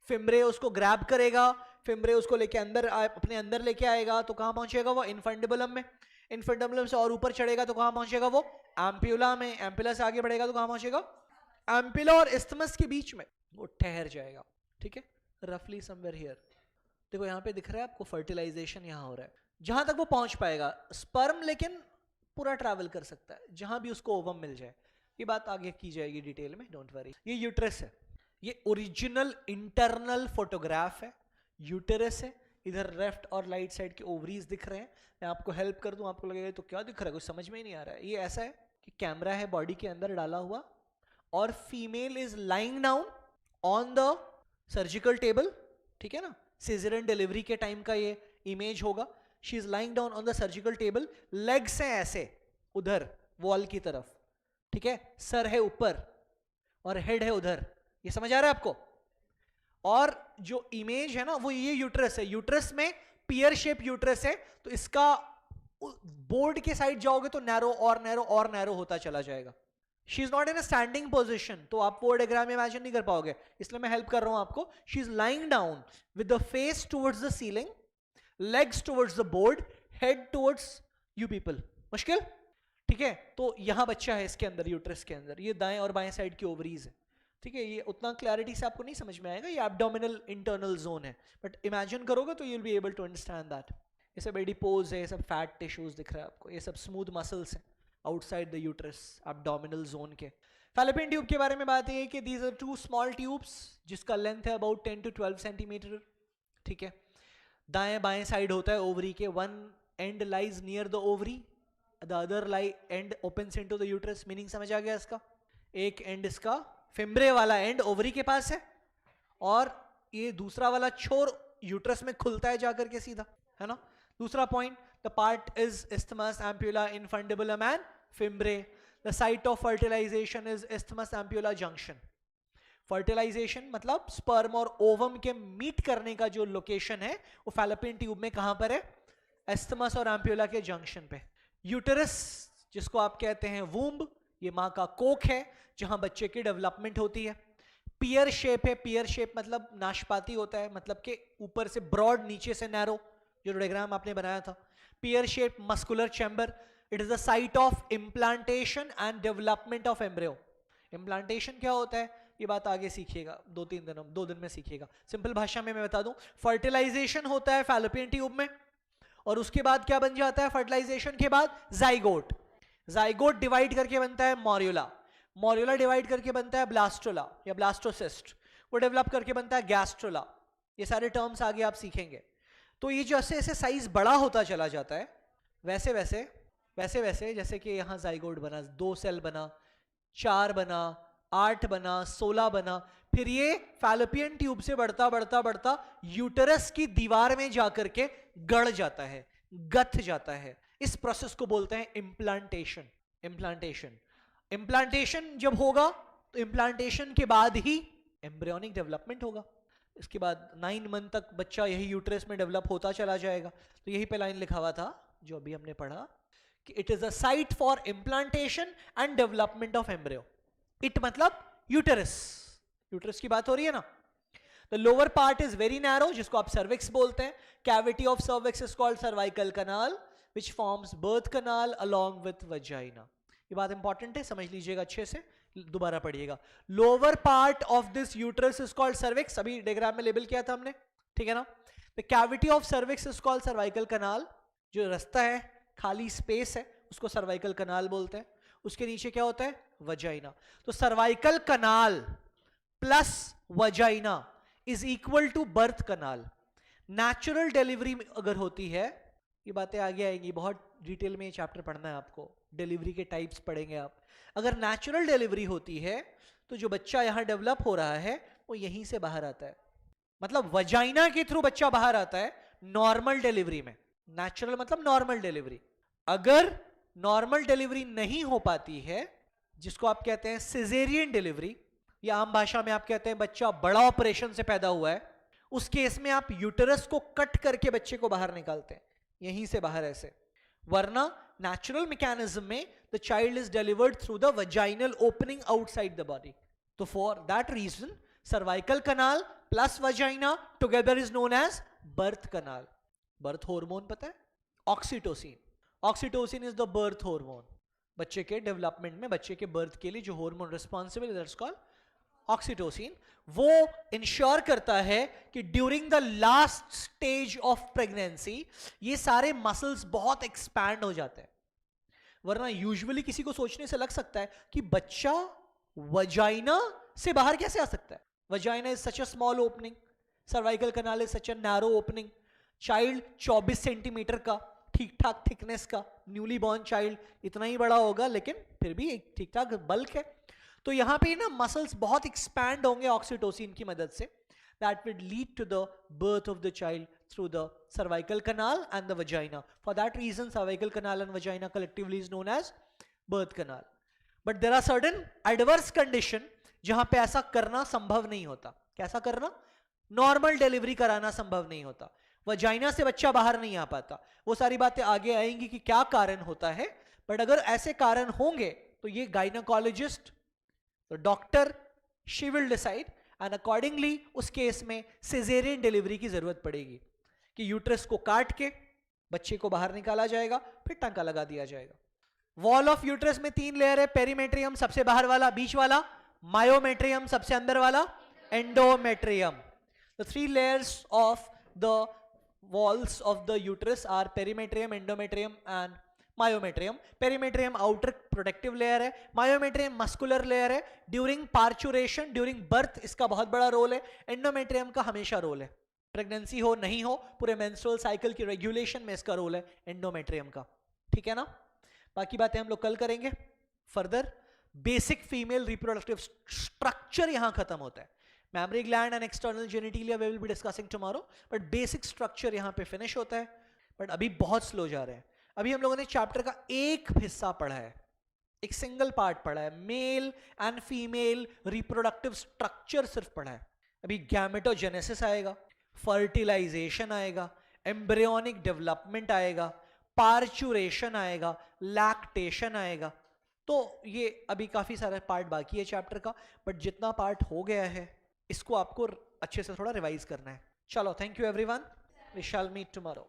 फिम्ब्रे उसको ग्रैब करेगा, फिम्ब्रे उसको लेके अंदर अपने अंदर लेके आएगा, तो कहां पहुंचेगा वो? इनफंडिबुलम में। इनफंडिबुलम से और ऊपर चढ़ेगा तो कहां पहुंचेगा वो? एम्प्यूला में। एम्प्यूला से आगे बढ़ेगा तो कहां पहुंचेगा? एम्प्यूला और इस्थमस के बीच में वो ठहर जाएगा, ठीक है, रफली समवेयर हियर। देखो यहाँ पे दिख रहा है आपको, फर्टिलाइजेशन यहाँ हो रहा है, जहां तक वो पहुंच पाएगा स्पर्म, लेकिन पूरा ट्रैवल कर सकता है जहां भी उसको ओवम मिल जाए। ये बात आगे की जाएगी डिटेल में, डोंट वरी। ये यूट्रस है, ये ओरिजिनल इंटरनल फोटोग्राफ है, यूटेरस है। इधर लेफ्ट और राइट साइड के ओवरीज दिख रहे हैं। मैं आपको हेल्प कर दूं, आपको लगेगा तो क्या दिख रहा है, कुछ समझ में ही नहीं आ रहा है। ये ऐसा है कि कैमरा है बॉडी के अंदर डाला हुआ, और female is lying down on the surgical table, ठीक है ना? सिजेरियन डिलीवरी के टाइम का ये इमेज होगा। She is lying down on the surgical table, legs हैं ऐसे उधर वॉल की तरफ, ठीक है, सर है ऊपर और हेड है उधर। ये समझ आ रहा है आपको? और जो इमेज है ना वो ये यूट्रस है, यूट्रस में पियर शेप यूट्रस है, तो इसका बोर्ड के साइड जाओगे तो नैरो और नैरो और नैरो होता चला जाएगा। She is not in a standing position, तो आप वो डायग्राम इमेजिन नहीं कर पाओगे, इसलिए मैं हेल्प कर रहा हूं आपको। She is lying down with the face towards the ceiling, legs towards the board, head towards you people. मुश्किल? ठीक है, तो यहां बच्चा है इसके अंदर, यूट्रस के अंदर। ये दाएं और बाएं साइड की ओवरीज है, ठीक है। ये उतना क्लैरिटी से आपको नहीं समझ में आएगा, ये एब्डोमिनल इंटरनल जोन है, बट इमेजिन करोगे तो you will be able to understand that. ये सब एडिपोज है, ये सब फैट टिश्यूज दिख रहा है आपको, ये सब स्मूथ मसल्स हैं outside the uterus, abdominal zone के। फैलोपियन ट्यूब के बारे में बात ये है कि these are two small tubes जिसका लेंथ है अबाउट 10 to 12 सेंटीमीटर, ठीक है। दाएं बाएं साइड होता है ओवरी के, one end lies near the ovary, the other end opens into the uterus. Meaning समझ आ गया इसका? एक एंड इसका फिम्ब्रे वाला एंड ओवरी के पास है, और ये दूसरा वाला छोर यूट्रस में खुलता है जाकर के सीधा, है ना। दूसरा point, the part is isthmus, ampulla, infundibulum and fimbre. The site of fertilization is isthmus ampulla junction. Fertilisation मतलब स्पर्म और ओवम के मीट करने का जो लोकेशन है वो फैलोपियन ट्यूब में कहां पर है? एस्थमस और एम्प्यूला के जंक्शन पे। यूटेरस जिसको आप कहते हैं वूम्ब, ये मां का कोक है जहां बच्चे की डेवलपमेंट होती है। पियर शेप है, पियर शेप मतलब नाशपाती होता है, मतलब कि ऊपर से ब्रॉड नीचे से नैरो, जो डायग्राम आपने बनाया था। पियर shape muscular chamber, it is the site of implantation and development of embryo. Implantation क्या होता है ये बात आगे सीखिएगा, 2 दिन में सीखिएगा। सिंपल भाषा में मैं बता दूं, फर्टिलाइजेशन होता है फैलोपियन ट्यूब में, और उसके बाद क्या बन जाता है फर्टिलाइजेशन के बाद? जाइगोट। जाइगोट डिवाइड करके बनता है मॉर्यूला, मॉर्यूला डिवाइड करके बनता है ब्लास्टोला या ब्लास्टोसिस्ट, वो डेवलप करके बनता है गैस्ट्रोला। ये सारे टर्म्स आगे आप सीखेंगे। तो ये जैसे जैसे साइज बड़ा होता चला जाता है वैसे वैसे जैसे कि यहाँ जाइगोट बना, 2 सेल बना, 4 बना, 8 बना, 16 बना, फिर ये फैलोपियन ट्यूब से बढ़ता यूटेरस की दीवार में जाकर के गड़ जाता है, गथ जाता है। इस प्रोसेस को बोलते हैं इम्प्लांटेशन। इम्प्लांटेशन जब होगा तो इम्प्लांटेशन के बाद ही एम्ब्रियोनिक डेवलपमेंट होगा। इसके बाद 9 मंथ तक बच्चा यही यूट्रस में डेवलप होता चला जाएगा। तो यही पे लाइन लिखा हुआ था जो अभी हमने पढ़ा कि it is a site for implantation and development of embryo. It मतलब यूटेरस, यूटेरस की बात हो रही है ना। The lower part is very narrow, जिसको आप सर्विक्स बोलते हैं। Cavity of cervix is called cervical canal which forms birth canal along with vagina. ये बात इंपॉर्टेंट है, समझ लीजिएगा अच्छे से, दोबारा पढ़िएगा। Lower part of this uterus is called cervix, अभी डायग्राम में लेबल किया था हमने, ठीक है ना। The cavity of cervix is called cervical canal, जो रास्ता है खाली स्पेस है उसको सर्वाइकल कनाल बोलते हैं। उसके नीचे क्या होता है? वजाइना। तो cervical canal plus vagina is equal to birth canal. Natural delivery अगर होती है, ये बातें आगे आएंगी, बहुत डिटेल में ये चैप्टर पढ़ना है आपको, डिलीवरी के टाइप्स पढ़ेंगे आप। अगर नेचुरल डिलीवरी होती है तो जो बच्चा यहां डेवलप हो रहा है वो यहीं से बाहर आता है, मतलब वजाइना के थ्रू बच्चा बाहर आता है नॉर्मल डिलीवरी में। नेचुरल मतलब नॉर्मल डिलीवरी। अगर नॉर्मल डिलीवरी नहीं हो पाती है, जिसको आप कहते हैं सिजेरियन डिलीवरी, या आम भाषा में आप कहते हैं बच्चा बड़ा ऑपरेशन से पैदा हुआ है, उस केस में आप यूटरस को कट करके बच्चे को बाहर निकालते हैं, यहीं से बाहर ऐसे। वरना नेचुरल मैकेनिज्म में the child is delivered through the vaginal opening outside the body. तो for that reason cervical canal plus vagina together is known as birth canal. Birth hormone पता है? Oxytocin. Oxytocin is the birth hormone. बच्चे के development में, बच्चे के birth के लिए जो hormone responsible, that's called oxytocin. वो इंश्योर करता है कि during the last stage of pregnancy ये सारे मसल्स बहुत एक्सपैंड हो जाते हैं। वरना यूजुअली किसी को सोचने से लग सकता है कि बच्चा वजाइना से बाहर कैसे आ सकता है? Vagina is such a small opening, cervical canal is such a narrow opening. Child 24 centimetre का ठीक ठाक थिकनेस का न्यूली बॉर्न चाइल्ड इतना ही बड़ा होगा, लेकिन फिर भी एक ठीक ठाक बल्क है। तो यहां पे ना मसल्स बहुत एक्सपैंड होंगे ऑक्सीटोसिन की मदद से, that would lead to the birth of the child through the cervical canal and the vagina. For that reason cervical canal and vagina collectively is known as birth canal. But there are certain adverse condition जहां पे ऐसा करना संभव नहीं होता। कैसा करना? Normal delivery कराना संभव नहीं होता, वजाइना से बच्चा बाहर नहीं आ पाता। वो सारी बातें आगे आएंगी कि क्या कारण होता है, बट अगर ऐसे कारण होंगे तो ये गायनोकोलॉजिस्ट, तो doctor, she will decide and accordingly उस केस में सिजेरियन डिलीवरी की जरूरत पड़ेगी कि यूट्रस को काट के बच्चे को बाहर निकाला जाएगा, फिर टांका लगा दिया जाएगा। वॉल ऑफ यूट्रस में 3 लेयर है, पेरीमेट्रियम सबसे बाहर वाला, बीच वाला मायोमेट्रियम, सबसे अंदर वाला endometrium. The 3 layers of the walls of the uterus are perimetrium, endometrium and myometrium. Perimetrium outer protective layer है, myometrium muscular layer है। During parturition, during birth इसका बहुत बड़ा रोल है। endometrium का हमेशा रोल है, प्रेगनेंसी हो नहीं हो, पूरे menstrual cycle की रेगुलेशन में इसका रोल है endometrium का। ठीक है ना? बाकी बातें हम लोग कल करेंगे further. Basic female reproductive structure यहां खत्म होता है। Mammary gland and external genitalia we will be discussing tomorrow, but basic structure यहाँ पे finish होता है। but अभी बहुत slow जा रहे हैं। अभी हम लोगों ने चैप्टर का एक हिस्सा पढ़ा है, एक सिंगल पार्ट पढ़ा है, mail and female reproductive structure सिर्फ पढ़ा है। अभी गैमेटोजेनेसिस आएगा, फर्टिलाइजेशन आएगा, एम्ब्रियोनिक डेवलपमेंट आएगा, पार्चुरेशन आएगा, लैक्टेशन आएगा। तो ये अभी काफी सारा पार्ट बाकी है चैप्टर का, बट जितना पार्ट हो गया है इसको आपको अच्छे से थोड़ा रिवाइज करना है। चलो, thank you everyone, we shall meet tomorrow.